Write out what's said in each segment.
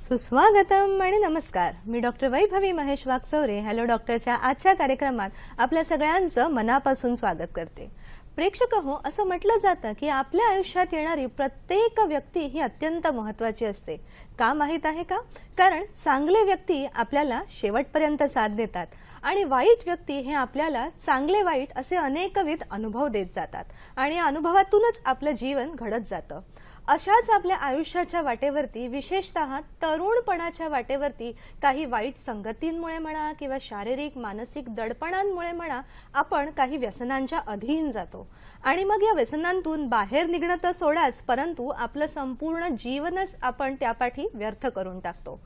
सुस्वागतम आणि नमस्कार. मी डॉक्टर वैभवी महेश वागचौरे हॅलो डॉक्टरच्या आजच्या कार्यक्रमात आपल्या सगळ्यांचं मनापासून स्वागत करते. प्रेक्षक हो, असं म्हटलं जातं की आपल्या आयुष्यात येणारी प्रत्येक व्यक्ती ही अत्यंत महत्त्वाची असते. का माहित आहे का? कारण चांगले व्यक्ती आपल्याला शेवटपर्यंत साथ देतात आणि वाईट व्यक्ती हे आपल्याला चांगले वाईट असे अनेकविध अनुभव देत जातात आणि या अनुभवातूनच आपलं जीवन घडत जातं. अशाच आपल्या आयुष्याच्या वाटेवरती, विशेषतः तरुणपणाच्या वाटेवरती काही वाईट संगतींमुळे म्हणा किंवा शारीरिक मानसिक दडपणांमुळे म्हणा, आपण काही व्यसनांच्या अधीन जातो आणि मग या व्यसनांतून बाहेर निघणं तर सोडाच, परंतु आपलं संपूर्ण जीवनच आपण त्यापाठी व्यर्थ करून टाकतो.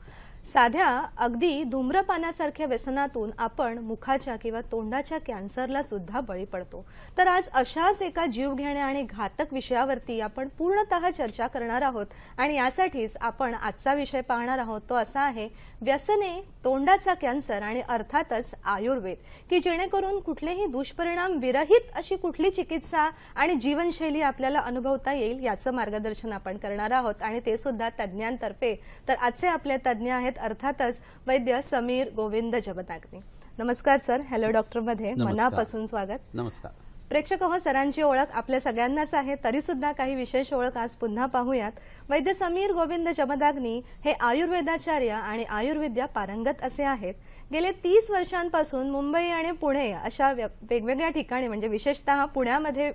साध्या अगदी धूम्रपानासारख्या व्यसनातून आपण मुखाच्या किंवा तोंडाच्या कॅन्सरला सुद्धा बळी पडतो. तर आज अशाच एका जीवघेण्या आणि घातक विषयावरती आपण पूर्णतः चर्चा करणार आहोत आणि यासाठीच आपण आजचा विषय पाहणार आहोत. तो असा आहे, व्यसने, तोंडाचा कॅन्सर आणि अर्थातच आयुर्वेद, की जेणेकरून कुठलेही दुष्परिणाम विरहित अशी कुठली चिकित्सा आणि जीवनशैली आपल्याला अनुभवता येईल याचं मार्गदर्शन आपण करणार आहोत आणि ते सुद्धा तज्ज्ञांतर्फे. तर आजचे आपले तज्ज्ञ आहेत अर्थातच वैद्य समीर गोविंद जमदाग्नी. नमस्कार सर, हॅलो डॉक्टर मध्ये मनापासून स्वागत. नमस्कार. प्रेक्षक हो, सरांची ओळख आपल्या सगळ्यांनाच आहे, तरी सुद्धा काही विशेष ओळख आज पुन्हा पाहूयात. वैद्य समीर गोविंद जमदाग्नी हे आयुर्वेदाचार्य आणि आयुर्विद्या पारंगत असे आहेत. गेले 30 वर्षांपासून मुंबई आणि पुणे अशा वेगवेगळ्या ठिकाणी, म्हणजे विशेषतः पुण्यामध्ये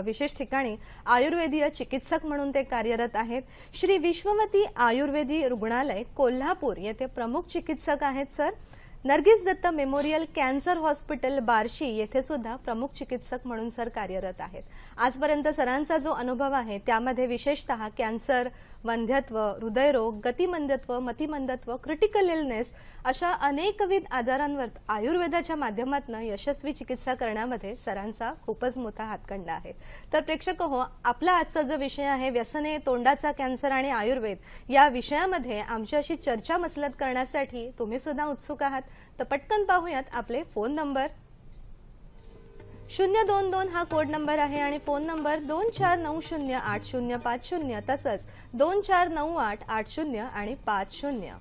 विशेष ठिकाणी आयुर्वेदीय चिकित्सक म्हणून ते कार्यरत आहेत. श्री विश्ववती आयुर्वेदी रुग्णालय कोल्हापूर येथे प्रमुख चिकित्सक आहेत sir. Nargis Dutt memorial cancer hospital Barshi येथे सुद्धा प्रमुख चिकित्सक म्हणून सर कार्यरत आहेत. आजपर्यंत सरांचा जो अनुभव आहे त्यामध्ये विशेषतः कॅन्सर, वंध्यत्व, हृदयरोग, गतिमंदत्व, मतिमंदत्व, क्रिटिकल इलनेस अशा अनेकविध आजारांवर आयुर्वेदाच्या माध्यमातून यशस्वी चिकित्सा करण्यामध्ये सरांचा खूपच मोठा हातखंडा आहे. तर प्रेक्षक हो, आपला आजचा जो विषय आहे व्यसने, तोंडाचा कॅन्सर आणि आयुर्वेद, या विषयामध्ये आमच्याशी चर्चा मसलत करण्यासाठी तुम्ही सुद्धा उत्सुक आहात. तर पटकन पाहूयात आपले फोन नंबर. 022 हा कोड नंबर आहे आणि फोन नंबर 24908050, तसंच 249880 आणि 50.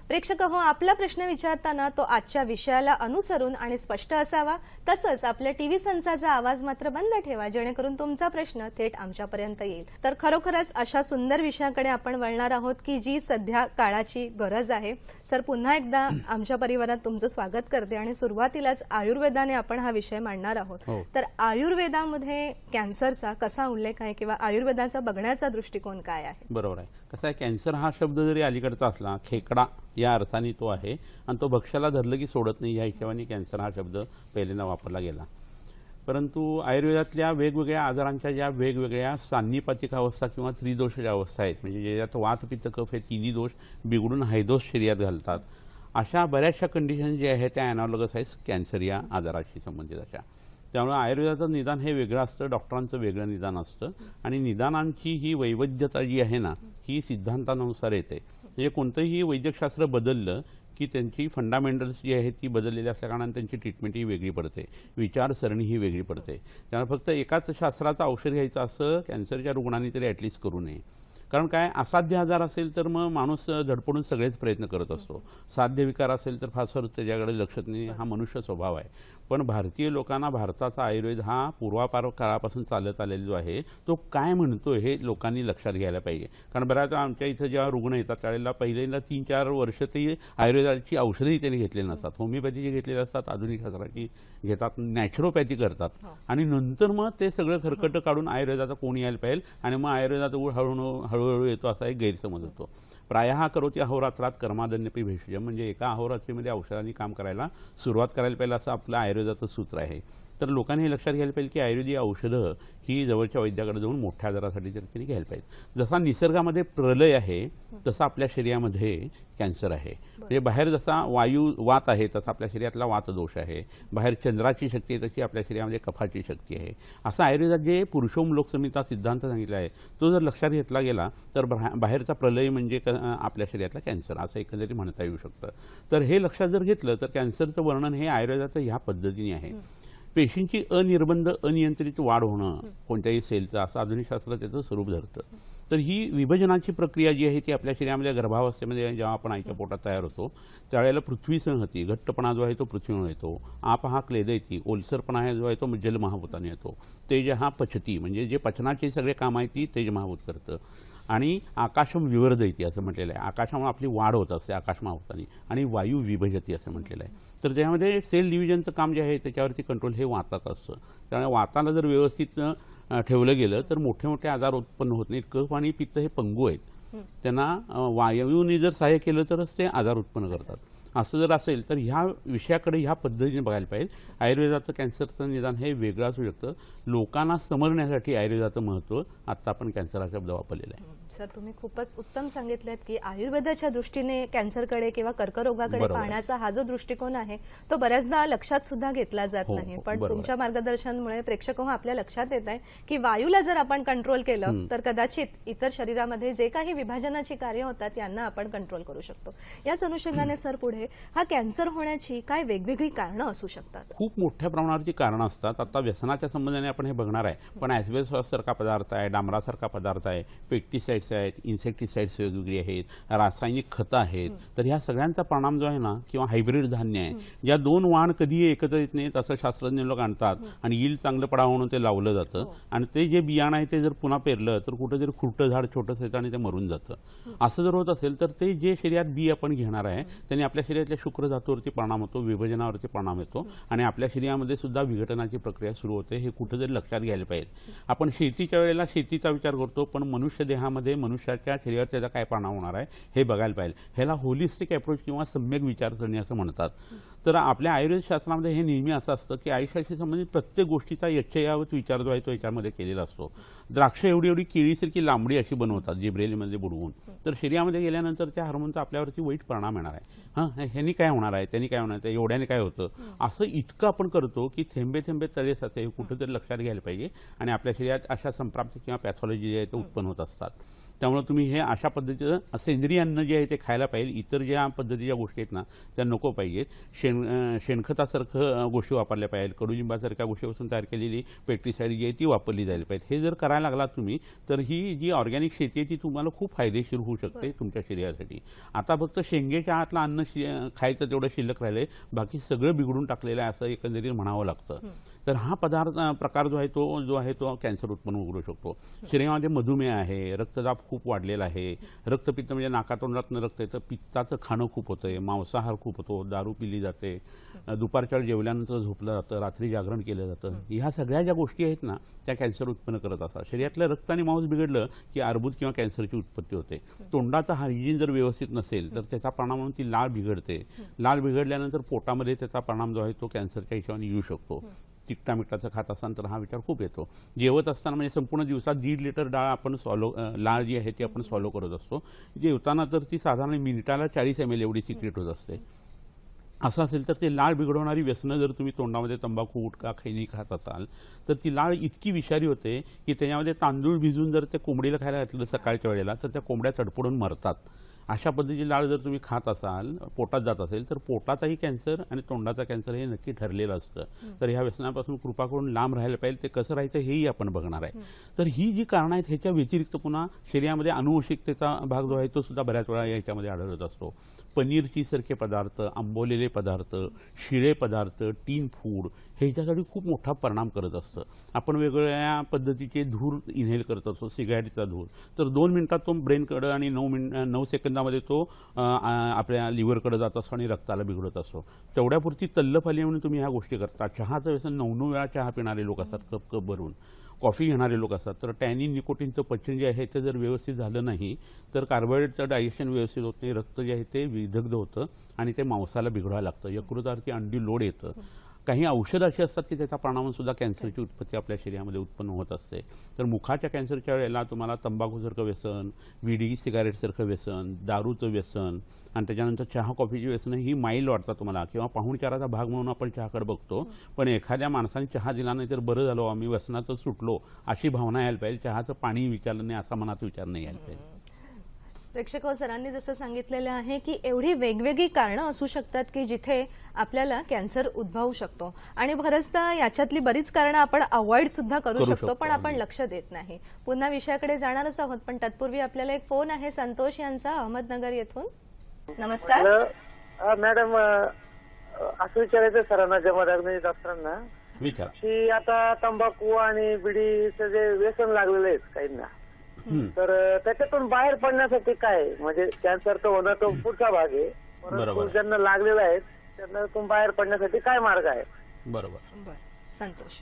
प्रेक्षक हो, आपला प्रश्न विचारताना तो आजच्या विषयाला अनुसरून आणि स्पष्ट असावा. तसंच आपल्या टीव्ही संचाचा आवाज मात्र बंद ठेवा, जेणेकरून तुमचा प्रश्न थेट आमच्यापर्यंत येईल. तर खरोखरच अशा सुंदर विषयाकडे आपण वळणार आहोत की जी सध्या काळाची गरज आहे. सर, पुन्हा एकदा आमच्या परिवारात तुमचं स्वागत करते आणि सुरुवातीलाच आयुर्वेदाने आपण हा विषय मांडणार आहोत. तर आयुर्वेदामध्ये कॅन्सरचा कसा उल्लेख आहे किंवा आयुर्वेदाचा बघण्याचा दृष्टिकोन काय आहे? बरोबर आहे. कसं आहे, कॅन्सर हा शब्द जरी अलीकडचा असला, खेकडा या अर्थाने तो आहे आणि तो भक्ष्याला धरलं की सोडत नाही, या हिशोबाने कॅन्सर हा शब्द पहिल्यांदा वापरला गेला. परंतु आयुर्वेदातल्या वेगवेगळ्या आजारांच्या ज्या वेगवेगळ्या सान्निपातिक अवस्था किंवा त्रिदोषाच्या अवस्था आहेत, म्हणजे ज्याच्यात वात पित्त कफ हे तिन्ही दोष बिघडून हायदोष शरीरात घालतात, अशा बऱ्याचशा कंडिशन ज्या आहेत त्या ॲनालॉगस आहेत कॅन्सर या आजाराशी संबंधित अशा. त्यामुळे आयुर्वेदाचं निदान हे वेगळं असतं, डॉक्टरांचं वेगळं निदान असतं आणि निदानांची ही वैविध्यता जी आहे ना, ही सिद्धांतानुसार येते. म्हणजे कोणतंही वैद्यकशास्त्र बदललं की त्यांची फंडामेंटल्स जी आहेत ती बदललेली असल्याकारणाने त्यांची ट्रीटमेंट ही वेगळी पडते, विचारसरणी ही वेगळी पडते. त्यामुळे फक्त एकाच शास्त्राचं औषध घ्यायचं असं कॅन्सरच्या रुग्णांनी तरी ॲटलिस्ट करू नये. कारण काय, असाध्य आजार असेल तर मग माणूस धडपडून सगळेच प्रयत्न करत असतो. साध्य विकार असेल तर फार त्याच्याकडे लक्ष नाही, हा मनुष्य स्वभाव आहे. पण भारतीय लोकांना भारताचा आयुर्वेद हा पूर्वापार काळापासून चालत आलेला जो आहे तो काय म्हणतो हे लोकांनी लक्षात घ्यायला पाहिजे. कारण बऱ्याच आमच्या इथं जेव्हा रुग्ण येतात त्यावेळेला पहिल्यांदा 3-4 वर्ष ते आयुर्वेदाची औषधही त्यांनी घेतलेली नसतात, होमिओपॅथीची घेतलेली असतात, आधुनिक शास्त्राची घेतात, नॅचरोपॅथी करतात आणि नंतर मग ते सगळं खरकट काढून आयुर्वेदाचा कोण यायला पाहिजे आणि मग आयुर्वेदाचा हळूहळू येतो असा एक गैरसमज होतो. प्रायः करोती अहोरात्रात कर्मादन्यपी भेषजम, म्हणजे एका अहोरात्रीमध्ये औषधांनी काम करायला सुरुवात करायला पाहिजे असं आपलं आयुर्वेदाचं सूत्र आहे. तर लोकांनी हे लक्षात घ्यायला पाहिजे की आयुर्वेदीय औषधं ही जवळच्या वैद्याकडे जाऊन मोठ्या आजारासाठी तर त्यांनी घ्यायला पाहिजे. जसा निसर्गामध्ये प्रलय आहे तसा आपल्या शरीरामध्ये कॅन्सर आहे. म्हणजे बाहेर जसा वात आहे तसा आपल्या शरीरातला वातदोष आहे, बाहेर चंद्राची शक्ती आहे तशी आपल्या शरीरामध्ये कफाची शक्ती आहे. असा आयुर्वेदात जे पुरुषोम लोकसमिता सिद्धांत सांगितला आहे तो जर लक्षात घेतला गेला तर बाहेरचा प्रलय म्हणजे आपल्या शरीरातला कॅन्सर असं एकंदरीत म्हणता येऊ शकतं. तर हे लक्षात जर घेतलं तर कॅन्सरचं वर्णन हे आयुर्वेदाचं ह्या पद्धतीने आहे. पेशींची अनिर्बंध अनियंत्रित वाढ होणं कोणत्याही सेलचं असं आधुनिक शास्त्र त्याचं स्वरूप धरतं. तर ही विभजनाची प्रक्रिया जी आहे ती आपल्या शरीरामध्ये गर्भावस्थेमध्ये जेव्हा आपण आईच्या पोटात तयार होतो त्यावेळेला पृथ्वी संहती, घट्टपणा जो आहे तो पृथ्वीमुळे येतो, आप हा क्लेदयती, ओलसरपणा आहे जो आहे तो जल महाभूताने येतो, तेज हा पचती म्हणजे जे पचनाचे सगळे काम आहे ती तेज महाभूत करतं, आणि आकाशम विवर्धयती असं म्हटलेलं आहे, आकाशामुळे आपली वाढ होत असते आकाश महाभूताने, आणि वायू विभजती असं म्हटलेलं आहे. तर त्यामध्ये सेल डिव्हिजनचं काम जे आहे त्याच्यावरती कंट्रोल हे वाताचं असतं. त्यामुळे वाताला जर व्यवस्थित ठेवलं गेलं तर मोठे मोठे आजार उत्पन्न होत नाहीत. कफ आणि पित्त हे पंगू आहेत, त्यांना वायूने जर सहाय्य केलं तरच ते आजार उत्पन्न करतात. असं जर असेल तर ह्या विषयाकडे ह्या पद्धतीने बघायला पाहिजे. आयुर्वेदाचं कॅन्सरचं निदान हे वेगळं असू शकतं. लोकांना समजण्यासाठी आयुर्वेदाचं महत्त्व आत्ता आपण कॅन्सर हा शब्द वापरलेला आहे. सर, तुम्ही खूपच उत्तम सांगितलं की आयुर्वेदाच्या दृष्टीने कॅन्सरकडे किंवा कर्करोगाकडे बरोबर. पाहण्याचा हा जो दृष्टिकोन आहे तो बऱ्याचदा लक्षात सुद्धा घेतला जात हो, नाही. हो, पण बरोबर. तुमच्या मार्गदर्शनामुळे प्रेक्षक हो आपल्या लक्षात येत आहे की वायूला जर आपण कंट्रोल केलं तर कदाचित इतर शरीरामध्ये जे काही विभाजनाची कार्य होतात यांना आपण कंट्रोल करू शकतो. याच अनुषंगाने सर पुढे हा कॅन्सर होण्याची काय वेगवेगळी कारणं असू शकतात? खूप मोठ्या प्रमाणावरची कारणं असतात. आता व्यसनाच्या संबंधाने आपण हे बघणार आहे, पण ॲस्बेस्टॉस सारखा पदार्थ आहे, डांबरासारखा पदार्थ आहे, पेस्टिसाइड्स आहेत, इन्सेक्टिसाइड्स वेगवेगळी आहेत, रासायनिक खतं आहेत. तर ह्या सगळ्यांचा परिणाम जो आहे ना, किंवा हायब्रिड धान्य आहे, ज्या दोन वाण कधीही एकत्र येत नाहीत असं शास्त्रज्ञ लोक आणतात आणि यील्ड चांगलं पडावं म्हणून ते लावलं जातं, आणि ते जे बियाणं आहे ते जर पुन्हा पेरलं तर कुठेतरी खुरटं झाड छोटंसं येतं आणि ते मरून जातं. असं जर होत असेल तर ते जे शरीरात बी आपण घेणार आहे त्यांनी आपल्या शरीरातल्या शुक्र धातूवरती परिणाम होतो, विभजनावरती परिणाम येतो, आणि आपल्या शरीरामध्ये सुद्धा विघटनाची प्रक्रिया सुरू होते. हे कुठेतरी लक्षात घ्यायला पाहिजे. आपण शेतीच्या वेळेला शेतीचा विचार करतो, पण मनुष्य देहामध्ये मनुष्याच्या शरीरावर त्याचा काय परिणाम होणार आहे हे बघायला पाहिजे. ह्याला होलिस्टिक अप्रोच किंवा सम्यक विचारसरणी असं म्हणतात. तर आपल्या आयुर्वेद शास्त्रामध्ये हे नेहमी असं असतं की आयुष्याशी संबंधित प्रत्येक गोष्टीचा यच्चयावत विचार जो आहे तो याच्यामध्ये केलेला असतो. द्राक्ष एवढी एवढी केळीसारखी लांबडी अशी बनवतात जिब्रेलीमध्ये बुडवून, तर शरीरामध्ये गेल्यानंतर त्या हार्मोनचा आपल्यावरती वाईट परिणाम येणार आहे. ह्यांनी काय होणार आहे, त्यांनी काय होणार आहे, एवढ्याने काय होतं, असं इतकं आपण करतो की थेंबे थेंबे तळे साचे कुठेतरी लक्षात घ्यायला पाहिजे. आणि आपल्या शरीरात अशा संप्राप्ती किंवा पॅथॉलॉजी जे आहे ते उत्पन्न होत असतात. त्यामुळे तुम्ही हे अशा पद्धतीचं सेंद्रिय अन्न जे आहे ते खायला पाहिजे. इतर ज्या पद्धतीच्या गोष्टी आहेत ना त्या नको पाहिजेत. शेणखतासारखं गोष्टी वापरल्या पाहिजेत. कडुलिंबासारख्या गोष्टीपासून तयार केलेली पेस्टिसाइड जी आहे ती वापरली जायला पाहिजे. हे जर करायला लागला तुम्ही तर ही जी ऑर्गॅनिक शेती आहे ती तुम्हाला खूप फायदेशीर होऊ शकते तुमच्या शरीरासाठी. आता फक्त शेंगेच्या आतलं अन्न खायचं तेवढं शिल्लक राहिलंय, बाकी सगळं बिघडून टाकलेलं आहे असं एकंदरीत म्हणावं लागतं. तर हा प्रकार जो आहे तो कॅन्सर उत्पन्न करू शकतो. शरीरामध्ये मधुमेह आहे, रक्तदाब खूप वाढलेला आहे, रक्तपित्त म्हणजे नाकातोंडातून रक्त येतं, पित्ताचं खाणं खूप होतंय, मांसाहार खूप होतो, दारू पिली जाते, दुपारच्या वेळी जेवल्यानंतर झोपलं जातं, रात्री जागरण केलं जातं. ह्या सगळ्या ज्या गोष्टी आहेत ना त्या कॅन्सर उत्पन्न करत असतात. शरीरातलं रक्त आणि मांस बिघडलं की अर्बुद किंवा कॅन्सरची उत्पत्ती होते. तोंडाचा हायजीन जर व्यवस्थित नसेल तर त्याचा परिणाम म्हणून ती लाळ बिघडते. लाळ बिघडल्यानंतर पोटामध्ये त्याचा परिणाम जो आहे तो कॅन्सरच्या हिशोबाने येऊ शकतो. तिखटा मिठाचं खात असताना तर हा विचार खूप येतो. जेवत असताना म्हणजे संपूर्ण दिवसात 1.5 लिटर डाळ आपण लाळ जी आहे ती आपण सॉलो करत असतो. जेवताना तर ती साधारण मिनिटाला 40 ml एवढी सिक्रेट होत असते. असं असेल तर ते लाळ बिघडवणारी व्यसनं जर तुम्ही तोंडामध्ये तंबाखू, गुटखा, खैनी खात असाल तर ती लाळ इतकी विषारी होते की त्याच्यामध्ये तांदूळ भिजून जर ते कोंबडीला खायला घातलं सकाळच्या वेळेला तर त्या कोंबड्या तडफडून मरतात. अशा पद्धतीची लाळ जर तुम्ही खात असाल, पोटात जात असेल तर पोटाचाही कॅन्सर आणि तोंडाचा कॅन्सर हे नक्की ठरलेलं असतं. तर ह्या व्यसनापासून कृपा करून लांब राहायला पाहिजे. ते कसं राहायचं हेही आपण बघणार आहे. तर ही जी कारणं आहेत ह्याच्या व्यतिरिक्त पुन्हा शरीरामध्ये अनुवंशिकतेचा भाग जो आहे तो सुद्धा बऱ्याच वेळा याच्यामध्ये आढळत असतो. पनीरची सारखे पदार्थ, आंबवलेले पदार्थ, शिळे पदार्थ, टीन फूड हे ह्याच्यासाठी खूप मोठा परिणाम करत असतं. आपण वेगवेगळ्या पद्धतीचे धूर इनहेल करत असतो, सिगारेटचा धूर, तर 2 मिनिटात तो ब्रेनकडं आणि 9 सेकंदामध्ये तो आपल्या लिव्हरकडे जात असतो आणि रक्ताला बिघडत असतो. तेवढ्यापुरती तल्लफ आली म्हणून तुम्ही ह्या गोष्टी करता. चहाचं व्यसन 9 वेळा चहा पिणारे लोक असतात, कप भरून कॉफी घेणारे लोक असतात. तर टॅनिन, निकोटीनचं पचन जे आहे ते जर व्यवस्थित झालं नाही तर कार्बोहायड्रेटचं डायजेशन व्यवस्थित होत नाही, रक्त जे आहे ते विदग्ध होतं आणि ते मांसाला बिघडवायला लागतं. यकृतावरती अंडी लोड येतं. काही औषधं अशी असतात की त्याचा परिणाम सुद्धा कॅन्सरची उत्पत्ती आपल्या शरीरामध्ये उत्पन्न होत असते. तर मुखाच्या कॅन्सरच्या वेळेला तुम्हाला तंबाखूसारखं व्यसन, विडी सिगारेटसारखं व्यसन, दारूचं व्यसन आणि त्याच्यानंतर चहा कॉफीची व्यसन ही माईल वाटतात तुम्हाला, किंवा पाहुणचाराचा भाग म्हणून आपण चहाकडे बघतो. पण एखाद्या माणसाने चहा दिला नाही तर बरं झालं आम्ही व्यसनाचं सुटलो अशी भावना यायला पाहिजे. चहाचं पाणी विचारलं नाही असा मनात विचार नाही यायला पाहिजे. प्रेक्षक सरांनी जसं सांगितलेलं आहे की एवढी वेगवेगळी कारणं असू शकतात की जिथे आपल्याला कॅन्सर उद्भवू शकतो आणि बरंचदा याच्यातली बरीच कारणं आपण अवॉइड सुद्धा करू शकतो पण आपण लक्ष देत नाही. पुन्हा विषयाकडे जाणारच आहोत पण तत्पूर्वी आपल्याला एक फोन आहे संतोष यांचा अहमदनगर येथून. नमस्कार मॅडम, असं विचारायचं सरांना जमादार डॉक्टरांना विचार की आता तंबाखू आणि बिडीचं जे व्यसन लागलेलं आहे काहींना, तर त्याच्यातून बाहेर पडण्यासाठी काय, म्हणजे कॅन्सर तर होणं तो पुढचा भाग आहे, परंतु ज्यांना लागलेला आहे त्यांना बाहेर पडण्यासाठी काय मार्ग आहे? बरोबर. संतोष,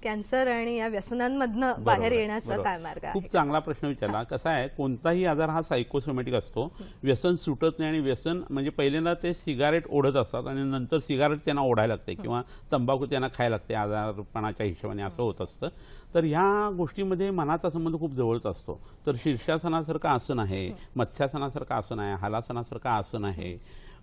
कॅन्सर आणि या व्यसनांमधनं बाहेर येण्याचा काय मार्ग आहे? खूप चांगला प्रश्न विचारला. कसा आहे, कोणताही आजार हा सायकोसोमॅटिक असतो. व्यसन सुटत नाही आणि व्यसन म्हणजे पहिल्यांदा ते सिगारेट ओढत असतात आणि नंतर सिगारेट त्यांना ओढायला लागते किंवा तंबाखू त्यांना खायला लागते आजारपणाच्या हिशोबाने असं होत असतं. तर ह्या गोष्टीमध्ये मनाचा संबंध खूप जवळच असतो. तर शीर्षासनासारखं आसन आहे, मत्स्यासनासारखं आसन आहे, हलासनासारखं आसन आहे,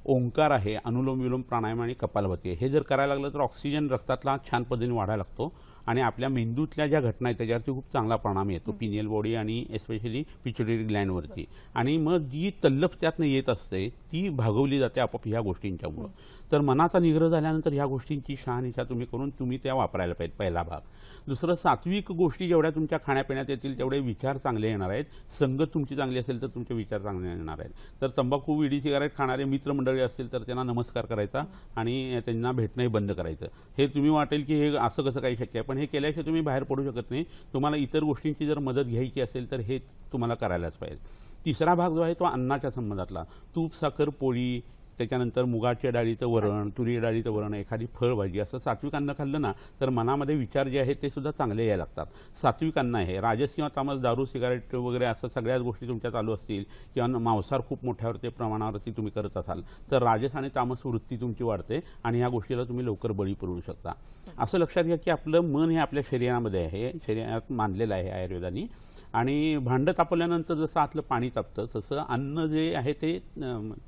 ओंकार आहे, अनुलोम विलोम प्राणायाम आणि कपालभाती आहे. हे जर करायला लागलं तर ऑक्सिजन रक्तातला छान पद्धतीने वाढायला लागतो आणि आपल्या मेंदूतल्या ज्या घटना आहेत त्याच्यावरती खूप चांगला परिणाम येतो, पिनियल बॉडी आणि एस्पेशली पिट्युटरी ग्लँडवरती. आणि मग जी तल्लफ त्यातनं येत असते ती भागवली जाते आपोआप ह्या गोष्टींच्यामुळं. तर मनाचा निग्रह झाल्यानंतर ह्या गोष्टींची शहानिशा तुम्ही करून तुम्ही त्या वापरायला पाहिजे, पहिला भाग. दुसरं, सात्विक गोष्टी जेवढ्या तुमच्या खाण्यापिण्यात येतील तेवढे विचार चांगले येणार आहेत. संगत तुमची चांगली असेल तर तुमचे विचार चांगले येणार आहेत. तर तंबाखू, विडी, सिगारेट खाणारे मित्रमंडळी असतील तर त्यांना नमस्कार करायचा आणि त्यांना भेटणंही बंद करायचं. हे तुम्ही वाटेल की हे असं कसं काही शक्य आहे, पण हे केल्याशिवाय तुम्ही बाहेर पडू शकत नाही. तुम्हाला इतर गोष्टींची जर मदत घ्यायची असेल तर हे तुम्हाला करायलाच पाहिजे. तिसरा भाग जो आहे तो अन्नाच्या संबंधातला, तूप, साखर, पोळी, त्याच्यानंतर मुगाच्या डाळीचं वरण, तुरी डाळीचं वरण, एखादी फळभाजी, असं सात्विक अन्न खाल्लं ना तर मनामध्ये विचार जे आहेत ते सुद्धा चांगले यायला लागतात. सात्विक अन्न आहे. राजस किंवा तामस, दारू, सिगारेट वगैरे असं सगळ्याच गोष्टी तुमच्या चालू असतील किंवा मांसाहार खूप मोठ्यावरती प्रमाणावरती तुम्ही करत असाल तर राजस आणि तामस वृत्ती तुमची वाढते आणि ह्या गोष्टीला तुम्ही लवकर बळी पडू शकता. असं लक्षात घ्या की आपलं मन हे आपल्या शरीरामध्ये आहे, शरीरात मानलेलं आहे आयुर्वेदाने. आणि भांडं तापवल्यानंतर जसं आतलं पाणी तापतं तसं अन्न जे आहे ते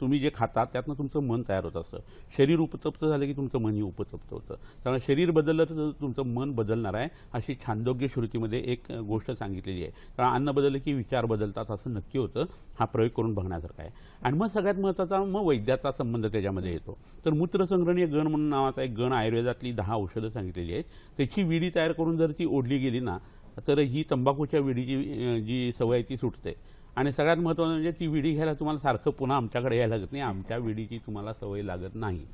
तुम्ही जे खाता त्यातनं तुमचं मन तयार होत असतं. शरीर उपतप्त झालं की तुमचं मनही उपतप्त होतं. त्यामुळे शरीर बदललं तर तुमचं मन बदलणार आहे, अशी छांदोग्य श्रुतीमध्ये एक गोष्ट सांगितलेली आहे. कारण अन्न बदललं की विचार बदलतात असं नक्की होतं. हा प्रयोग करून बघण्यासारखा आहे. आणि मग सगळ्यात महत्त्वाचा मग वैद्याचा संबंध त्याच्यामध्ये येतो. तर मूत्रसंग्रहणीय गण म्हणून नावाचा एक गण, आयुर्वेदातली 10 औषधं सांगितलेली आहेत. त्याची विडी तयार करून जर ती ओढली गेली ना तर ही तंबाखूच्या विडीची जी सवय ती सुटते. आणि सगळ्यात महत्त्वाचं म्हणजे ती विडी घ्यायला तुम्हाला सारखं पुन्हा आमच्याकडे यायला लागत नाही, आमच्या विडीची तुम्हाला सवय लागत नाही.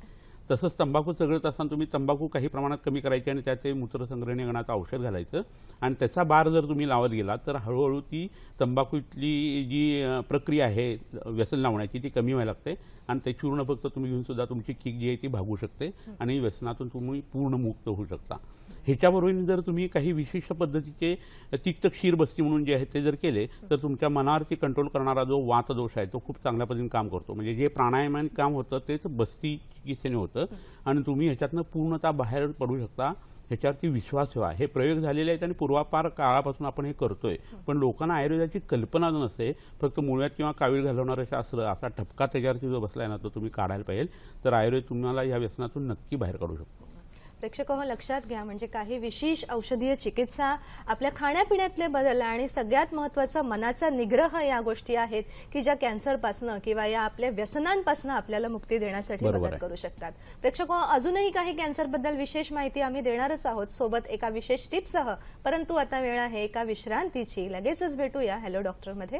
तसंच तंबाखू चघळत असताना तुम्ही तंबाखू काही प्रमाणात कमी करायची आणि त्यात ते मूत्रसंग्रहणीय गणाचं औषध घालायचं आणि त्याचा बार जर तुम्ही लावत गेला तर हळूहळू ती तंबाखूतली जी प्रक्रिया आहे व्यसन लावण्याची ती कमी व्हायला लागते आणि ते चूर्ण फक्त तुम्ही घेऊन सुद्धा तुमची किक जी आहे ती भागू शकते आणि व्यसनातून तुम्ही पूर्ण मुक्त होऊ शकता. ह्याच्याबरोबर जर तुम्ही काही विशिष्ट पद्धतीचे तिक्त क्षीर बस्ती म्हणून जे आहे ते जर केले तर तुमच्या मनावरती कंट्रोल करणारा जो वात दोष आहे तो खूप चांगल्या पद्धतीने काम करतो. म्हणजे जे प्राणायामाने काम होतं तेच बस्ती चिकित्सेने होतं आणि तुम्ही ह्याच्यातनं पूर्णतः बाहेर पडू शकता. ह्याच्यावरती विश्वास ठेवा. हे प्रयोग झालेले आहेत आणि पूर्वापार काळापासून आपण हे करतोय. पण लोकांना आयुर्वेदाची कल्पना नसते. फक्त मुळव्यात किंवा कावीळ घालवणारं शास्त्र असा ठपका त्याच्यावरती जो बसलाय ना तो तुम्ही काढायला पाहिजे. तर आयुर्वेद तुम्हाला या व्यसनातून नक्की बाहेर काढू शकतो. प्रेक्षक हो, लक्षात घ्या म्हणजे काही विशेष औषधीय चिकित्सा, आपल्या खाण्यापिण्यातले बदल आणि सगळ्यात महत्त्वाचा मनाचा निग्रह या गोष्टी आहेत की ज्या कॅन्सरपासनं किंवा या आपल्या व्यसनांपासनं आपल्याला मुक्ती देण्यासाठी मदत करू शकतात. प्रेक्षक हो, अजूनही काही कॅन्सरबद्दल विशेष माहिती आम्ही देणारच आहोत सोबत एका विशेष टिपसह. परंतु आता वेळ आहे एका विश्रांतीची. लगेचच भेटूया हॅलो डॉक्टरमध्ये.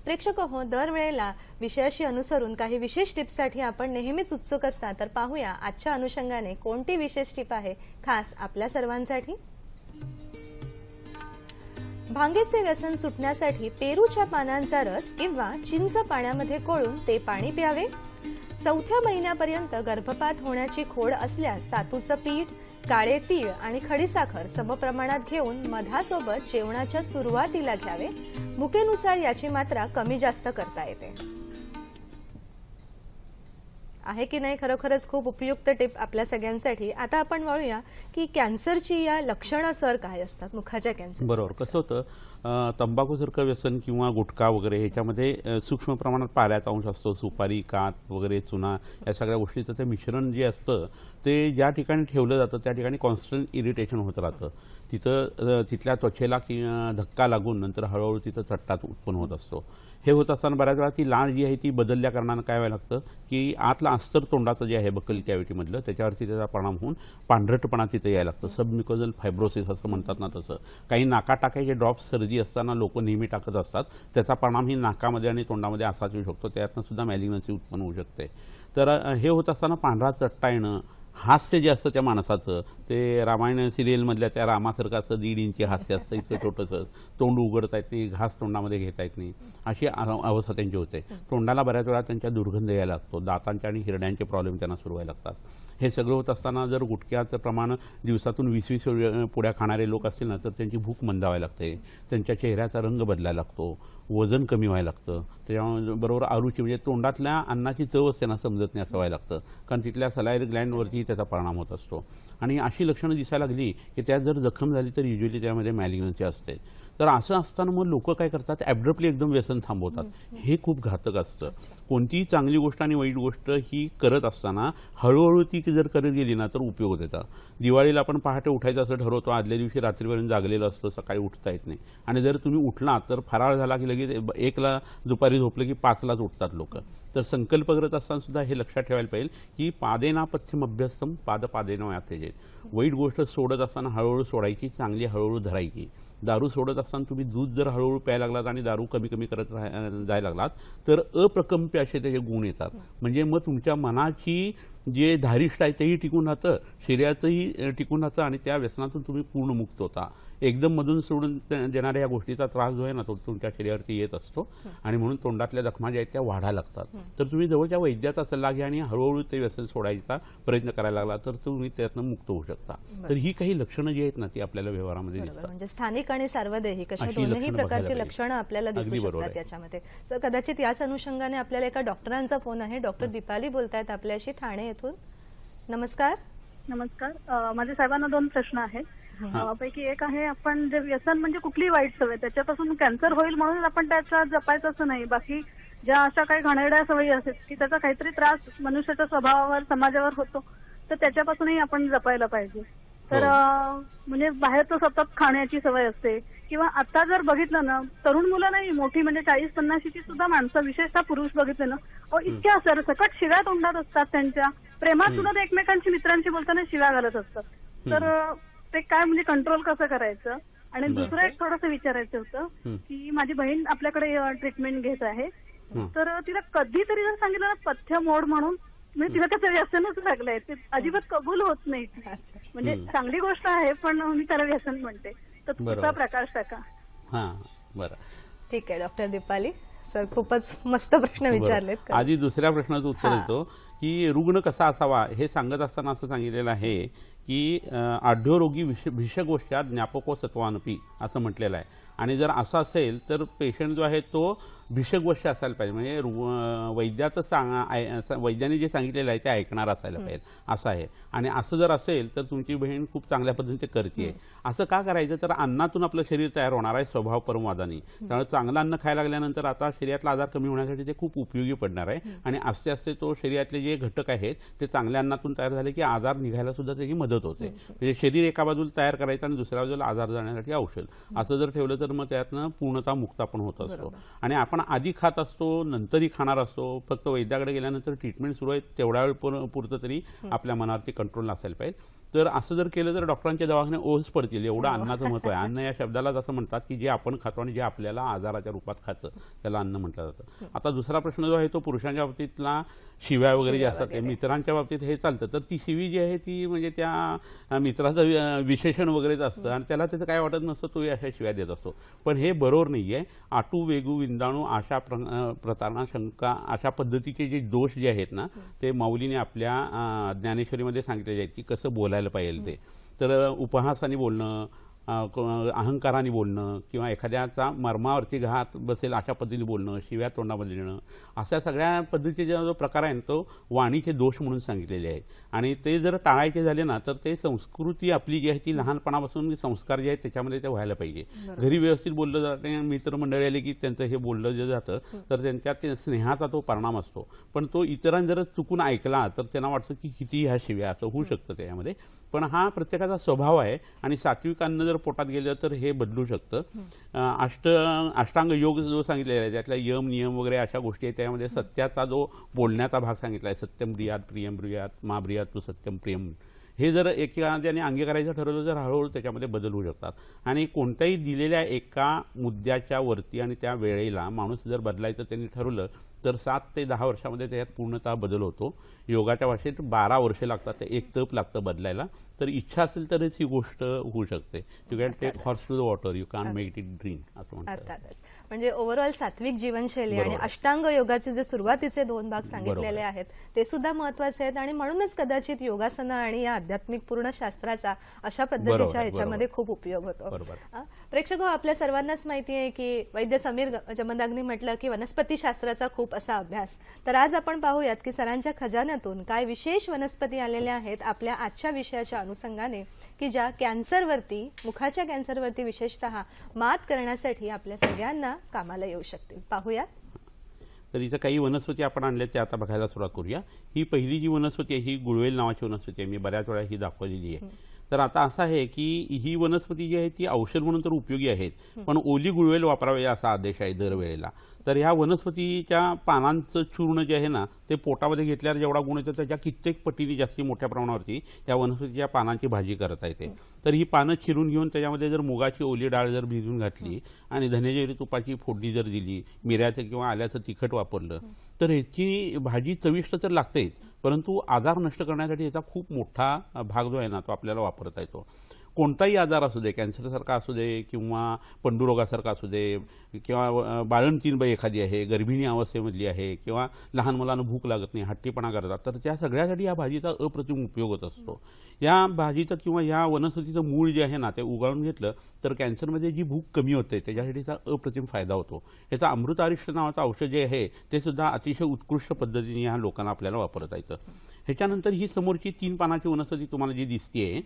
प्रेक्षक हो, दरवेळेला विषयाशी अनुसरून काही विशेष टिप्ससाठी आपण नेहमीच उत्सुक असता. तर पाहूया आजच्या अनुषंगाने कोणती विशेष टिप आहे खास आपल्या सर्वांसाठी. भांगेचे व्यसन सुटण्यासाठी पेरूच्या पानांचा रस किंवा चिंच पाण्यामध्ये कोळून ते पाणी प्यावे. 4थ्या महिन्यापर्यंत गर्भपात होण्याची खोड असल्यास सातूचं पीठ, काळे तीळ आणि खडीसाखर समप्रमाणात घेऊन मधासोबत जेवणाच्या सुरुवातीला घ्यावे. भुकेनुसार याची मात्रा कमी जास्त करता येते. आहे की नाही खरोखरच खूप उपयुक्त टिप आपल्या सगळ्यांसाठी. आता आपण वळूया की कॅन्सरची या लक्षणं सर काय असतात मुखाच्या कॅन्सर. बरोबर. कसं होतं, तंबाखूसारखं व्यसन किंवा गुटखा वगैरे ह्याच्यामध्ये सूक्ष्म प्रमाणात पाऱ्याचा अंश असतो. सुपारी, कात वगैरे, चुना या सगळ्या गोष्टीचं ते मिश्रण जे असतं ते ज्या ठिकाणी ठेवलं जातं त्या ठिकाणी कॉन्स्टंट इरिटेशन होत राहतं. तिथं तिथल्या त्वचेला धक्का लागून नंतर हळूहळू तिथं चट्टात उत्पन्न होत असतो. हे होत असताना बऱ्याच वेळा ती लाळ जी आहे ती बदलल्या कारणानं काय व्हायला लागतं की आतलं अस्तर तोंडाचं जे आहे बकल कॅव्हिटीमधलं त्याच्यावरती त्याचा परिणाम होऊन पांढरटपणा तिथे यायला लागतं. सबम्युकोझल फायब्रोसिस असं म्हणतात ना तसं. काही नाकात टाकायचे ड्रॉप्स सर्दी असताना लोक नेहमी टाकत असतात, त्याचा परिणाम ही नाकामध्ये आणि तोंडामध्ये असाच येऊ शकतो. त्यातनं सुद्धा मॅलिग्नन्सी उत्पन्न होऊ शकते. तर हे होत असताना पांढरा चट्टा येणं, हास्य जे असतं त्या माणसाचं ते रामायण सिरियलमधल्या त्या रामासारखं असं 1.5 इंची हास्य असतं, इतकं छोटंसं, तोंड उघडता येत नाही, घास तोंडामध्ये घेता येत नाही, अशी अवस्था त्यांची होते. तोंडाला बऱ्याच वेळा त्यांच्या दुर्गंध यायला लागतो, दातांचे आणि हिरड्यांचे प्रॉब्लेम त्यांना सुरू व्हायला लागतात. हे सगळं होत असताना जर गुटख्याचं प्रमाण दिवसातून 20-20 पुड्या खाणारे लोक असतील ना तर त्यांची भूक मंदावायला लागते, त्यांच्या चेहऱ्याचा रंग बदलायला लागतो, वजन कमी व्हायला लागतं. त्याच्याबरोबर अरुची म्हणजे तोंडातल्या अन्नाची चवच त्यांना समजत नाही असं व्हायला लागतं, कारण तिथल्या सलायरी ग्लँडवरती त्याचा परिणाम होत असतो. आणि अशी लक्षणं दिसायला लागली की त्यात जर जखम झाली तर युजली त्यामध्ये मॅलिग्नन्सी असते. तर असं असताना मग लोक काय करतात, ॲब्रप्टली एकदम व्यसन थांबवतात. हे खूप घातक असतं. कोणतीही चांगली गोष्ट आणि वाईट गोष्ट ही करत असताना हळूहळू ती जर करत गेली ना तर उपयोग देतात. दिवाळीला आपण पहाटे उठायचं असं ठरवतो, आदल्या दिवशी रात्रीपर्यंत जागलेलं असतं, सकाळी उठता येत नाही. आणि जर तुम्ही उठला तर फराळ झाला की लगेच 1ला दुपारी झोपलं की 5लाच उठतात लोक. तर संकल्प करत असताना सुद्धा हे लक्षात ठेवायला पाहिजे की पादेना पथ्यम अभ्यस्तम पादेना यातेजे. वाईट गोष्ट सोडत असताना हळूहळू सोडायची, चांगली हळूहळू धरायची. दारू सोडत असताना तुम्ही दूध जर हळूहळू प्यायला लागलात आणि दारू कमी कमी करत जायला लागलात तर अप्रकंप्य असे त्याचे गुण येतात. म्हणजे मग तुमच्या मनाची जे धारिष्ट आहे तेही टिकून राहतं, शरीराचंही टिकून राहतं आणि त्या व्यसनातून तुम्ही पूर्ण मुक्त होता. एकदम मधून सोडून देणाऱ्या या गोष्टीचा त्रास जो आहे ना तो तुमच्या शरीरावरती येत असतो आणि म्हणून तोंडातल्या जखमा ज्या आहेत त्या वाढायला लागतात. तर तुम्ही जवळच्या वैद्याचा सल्ला घ्या आणि हळूहळू ते व्यसन सोडायचा प्रयत्न करायला लागला तर तुम्ही त्यातनं मुक्त होऊ शकता. तर ही काही लक्षणं जी आहेत ना ती आपल्याला व्यवहारामध्ये दिसतात. म्हणजे स्थानिक आणि सार्वदेहिक अशा अशी दोन्ही लक्षणं प्रकारची बघायला लक्षणं आपल्याला दिसू अगदी बरोबर शकतात आहे. याच्यामध्ये. तर कदाचित याच अनुषंगाने आपल्याला एका डॉक्टरांचा फोन आहे. डॉक्टर दीपाली बोलतायत आपल्याशी ठाणे येथून. नमस्कार. नमस्कार. माझ्या साहेबांना 2 प्रश्न आहेत. पैकी एक आहे, आपण जे व्यसन म्हणजे कुठली वाईट सवय त्याच्यापासून कॅन्सर होईल म्हणून आपण त्याचा जपायचं असं नाही. बाकी ज्या अशा काही घाणेरड्या सवयी असतात की त्याचा काहीतरी त्रास मनुष्याच्या स्वभावावर समाजावर होतो तर त्याच्यापासूनही आपण जपायला पाहिजे. तर म्हणजे बाहेरचं सतत खाण्याची सवय असते किंवा आता जर बघितलं ना तरुण मुलं नाही, मोठी म्हणजे 40-50ची सुद्धा माणसं, विशेषतः पुरुष बघितले ना इतक्या सरसकट शिव्या तोंडात असतात. त्यांच्या प्रेमात सुद्धा ते एकमेकांची मित्रांशी बोलताना शिव्या घालत असतात. तर ते काय म्हणजे कंट्रोल कसं करायचं. आणि दुसरं एक थोडंसं विचारायचं होतं की माझी बहीण आपल्याकडे ट्रीटमेंट घेत आहे, तर तिला कधीतरी जर सांगितलं ना पथ्य मोड म्हणून म्हणजे तिला त्याचं व्यसनच लागलंय, ते अजिबात कबूल होत नाही. म्हणजे चांगली गोष्ट आहे पण मी त्याला व्यसन म्हणते. तर तुझा प्रकाश टाका. हां बरं, ठीक आहे डॉक्टर दीपाली सर, खूपच मस्त प्रश्न विचारलेत. आधी दुसऱ्या प्रश्नाचं उत्तर देतो की रुग्ण कसा असावा हे सांगत असताना असं सांगितलेलं आहे की आढ्योरोगी भिषगोष्ठ्या ज्ञापको सत्वानपी असं म्हटलेलं आहे. आणि जर असं असेल तर पेशंट जो आहे तो भिषगवश्य असायला पाहिजे, म्हणजे वैद्याचं वैद्याने जे सांगितलेलं आहे ते ऐकणार असायला पाहिजे असं आहे. आणि असं जर असेल तर तुमची बहीण खूप चांगल्या पद्धतीने करते. असं का करायचं, तर अन्नातून आपलं शरीर तयार होणार आहे स्वभाव परमवादानी. त्यामुळे चांगलं अन्न खायला लागल्यानंतर आता शरीरातला आजार कमी होण्यासाठी ते खूप उपयोगी पडणार आहे. आणि आस्ते आस्ते तो शरीरातले जे घटक आहेत ते चांगल्या अन्नातून तयार झाले की आजार निघायला सुद्धा त्याची मदत होते. म्हणजे शरीर एका बाजूला तयार करायचं आणि दुसऱ्या बाजूला आजार जाण्यासाठी औषध असं जर ठेवलं तर मग त्यातनं पूर्णतः मुक्त आपण होत असतो. आणि आपण आधी खात असतो नंतरही खाणार असतो. फक्त वैद्याकडे गेल्यानंतर ट्रीटमेंट सुरू आहे तेवढ्या वेळ पुरतं तरी आपल्या मनावरती कंट्रोल नसायला पाहिजे. तर असं जर केलं तर डॉक्टरांच्या दवाखाने ओस पडतील, एवढं अन्नाचं महत्व आहे. अन्न या शब्दालाच असं म्हणतात की जे आपण खातो आणि जे आपल्याला आजाराच्या रूपात खातं त्याला अन्न म्हटलं जातं. आता दुसरा प्रश्न जो आहे तो पुरुषांच्या बाबतीतला शिव्या वगैरे जे असतात ते मित्रांच्या बाबतीत हे चालतं. तर ती शिवी जी आहे ती म्हणजे त्या मित्राचं विशेषण वगैरेच असतं आणि त्याला त्याचं काय वाटत नसतं, तोही अशा शिव्या देत असतो. पण हे बरोबर नाही आहे. आटू वेगू विंदाणू अशा प्रतारणा शंका अशा पद्धतीचे जे दोष जे आहेत ना ते माऊलीने आपल्या ज्ञानेश्वरीमध्ये सांगितलेले आहेत की कसं बोलायला पाहिजे ते. तर उपहासाने बोलणं, अहंकाराने बोलणं किंवा एखाद्याचा मर्मावरती घात बसेल अशा पद्धतीने बोलणं, शिव्या तोंडामध्ये देणं, अशा सगळ्या पद्धतीचे जो प्रकार आहे तो वाणीचे दोष म्हणून सांगितलेले आहेत. आणि ते जर टाळायचे झाले ना तर ते संस्कृती आपली जी आहे ती लहानपणापासून संस्कार जे आहेत त्याच्यामध्ये ते व्हायला पाहिजे. घरी व्यवस्थित बोललं जातं, मित्रमंडळी आले की त्यांचं हे बोललं जे जातं तर त्यांच्यात स्नेहाचा तो परिणाम असतो. पण तो इतरांनी जर चुकून ऐकला तर त्यांना वाटतं की किती ह्या शिव्या, असं होऊ शकतं त्यामध्ये. पण हा प्रत्येकाचा स्वभाव आहे आणि सात्विक अन्न जर पोटात गेलं तर हे बदलू शकतं. अष्टांग योग जो सांगितलेला आहे त्यातल्या यम नियम वगैरे अशा गोष्टी आहेत. त्यामध्ये सत्याचा जो बोलण्याचा भाग सांगितला आहे, सत्यम ब्रियात प्रियम ब्रियात मा ब्रियात तू सत्यम प्रियम, हे जर एखाद्याने अंगी करायचं ठरवलं तर हळूहळू त्याच्यामध्ये बदल होऊ शकतात. आणि कोणत्याही दिलेल्या एका मुद्द्याच्या वरती आणि त्या वेळेला माणूस जर बदलायचं त्यांनी ठरवलं तर 7 ते 10 वर्षामध्ये त्याच्यात पूर्णतः बदल होतो. योगाच्या भाषेत 12 वर्षे लागतात, ते एक तप लागतं बदलायला. तर इच्छा असेल तरच ही गोष्ट होऊ शकते. You can take horse to the water, you can make it dream, असं म्हणतात. अर्थातच. म्हणजे ओव्हरऑल सात्विक जीवनशैली आणि बरोबर. अष्टांग योगाचे जे सुरुवातीचे 2 भाग सांगितलेले आहेत ते सुद्धा महत्वाचे आहेत आणि म्हणूनच कदाचित योगासनं आणि या आध्यात्मिक पूर्ण शास्त्राचा अशा बरोबर, पद्धतीच्या ह्याच्यामध्ये खूप उपयोग होतो. बरोबर. प्रेक्षक हो, आपल्या सर्वांनाच माहिती आहे की वैद्य समीर जमदाग्नी म्हटलं की वनस्पतीशास्त्राचा खूप असा अभ्यास. तर आज आपण पाहूयात की सरांच्या खजान्यातून काय विशेष वनस्पती आलेल्या आहेत आपल्या आजच्या विषयाच्या अनुषंगाने, की ज्या कॅन्सरवरती, मुखाच्या कॅन्सरवरती विशेषतः मात करण्यासाठी आपल्या सगळ्यांना कामाला येऊ शकतील. पाहूयात. तर इथं काही वनस्पती आपण आणल्या त्या आता बघायला सुरुवात करूया. ही पहिली जी वनस्पती आहे ही गुळवेल नावाची वनस्पती आहे. मी बऱ्याच वेळा ही दाखवलेली आहे. तर आता असं आहे की ही वनस्पती जी आहे ती औषध म्हणून तर उपयोगी आहेत, पण ओली गुळवेल वापरावे असा आदेश आहे दरवेळेला. तर ह्या वनस्पतीच्या पानांचं चूर्ण जे आहे ना ते पोटामध्ये घेतल्यावर जेवढा गुण येतो त्याच्या कित्येक पटीने जास्ती मोठ्या प्रमाणावरती या वनस्पतीच्या पानांची भाजी करता येते. तर ही पानं चिरून घेऊन त्याच्यामध्ये जर मुगाची ओली डाळ जर भिजवून घातली आणि धनेजिरी तुपाची फोडणी जर दिली, मिऱ्याचं किंवा आल्याचं तिखट वापरलं तर ह्याची भाजी चविष्ट तर लागतेच, परंतु आजार नष्ट करण्यासाठी याचा खूप मोठा भाग जो आहे ना तो आपल्याला वापरता येतो. कोणताही आजार असू दे, कॅन्सरसारखा असू दे किंवा पंडुरोगासारखा असू दे किंवा बाळंतीण बाई एखादी आहे, गर्भिणी अवस्थेमधली आहे किंवा लहान मुलांना भूक लागत नाही, हट्टीपणा करतात, तर त्या सगळ्यासाठी या भाजीचा अप्रतिम उपयोग होत असतो. या भाजीचं किंवा या वनस्पतीचं मूळ जे आहे ना ते उगाळून घेतलं तर कॅन्सरमध्ये जी भूक कमी होते त्याच्यासाठीचा अप्रतिम फायदा होतो. याचा अमृतारिष्ट नावाचं औषध जे आहे ते सुद्धा अतिशय उत्कृष्ट पद्धतीने ह्या लोकांना आपल्याला वापरता येतं. ह्याच्यानंतर ही समोरची 3 पानाची वनस्पती तुम्हाला जी दिसतेय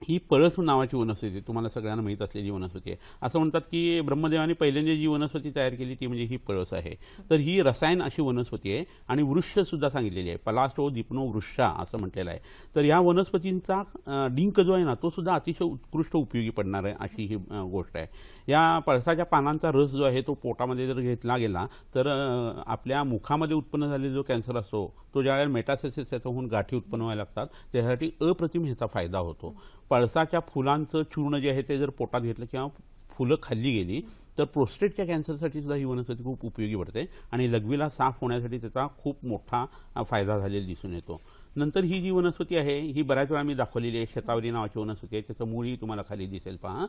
ही पळस नावाची वनस्पती, तुम्हाला सगळ्यांना माहीत असलेली वनस्पती आहे. असं म्हणतात की ब्रह्मदेवाने पहिल्यांदा जी वनस्पती तयार केली ती म्हणजे ही पळस आहे. तर ही रसायन अशी वनस्पती आहे आणि वृक्ष सुद्धा सांगितलेली आहे, पलास्टो दीपनो वृक्षा असं म्हटलेलं आहे. तर या वनस्पतींचा डिंक जो आहे ना तो सुद्धा अतिशय उत्कृष्ट उपयोगी पडणार आहे अशी ही गोष्ट आहे. या पळसाच्या पानांचा रस जो आहे तो पोटामध्ये जर घेतला गेला तर आपल्या मुखामध्ये उत्पन्न झालेला जो कॅन्सर असतो तो ज्यावेळेला मेटास्टेसिस त्याचा होऊन गाठी उत्पन्न व्हायला लागतात त्यासाठी अप्रतिम ह्याचा फायदा होतो. पळसाच्या फुलांचं चूर्ण जे आहे ते जर पोटात घेतलं किंवा फुलं खाल्ली गेली तर प्रोस्टेटच्या कॅन्सरसाठी सुद्धा ही वनस्पती खूप उपयोगी पडते आणि लघवीला साफ होण्यासाठी त्याचा खूप मोठा फायदा झालेला दिसून येतो. नंतर ही जी वनस्पती आहे ही बऱ्याच वेळा मी दाखवलेली आहे, शतावरी नावाची वनस्पती आहे. त्याचं मूळही तुम्हाला खाली दिसेल पहा.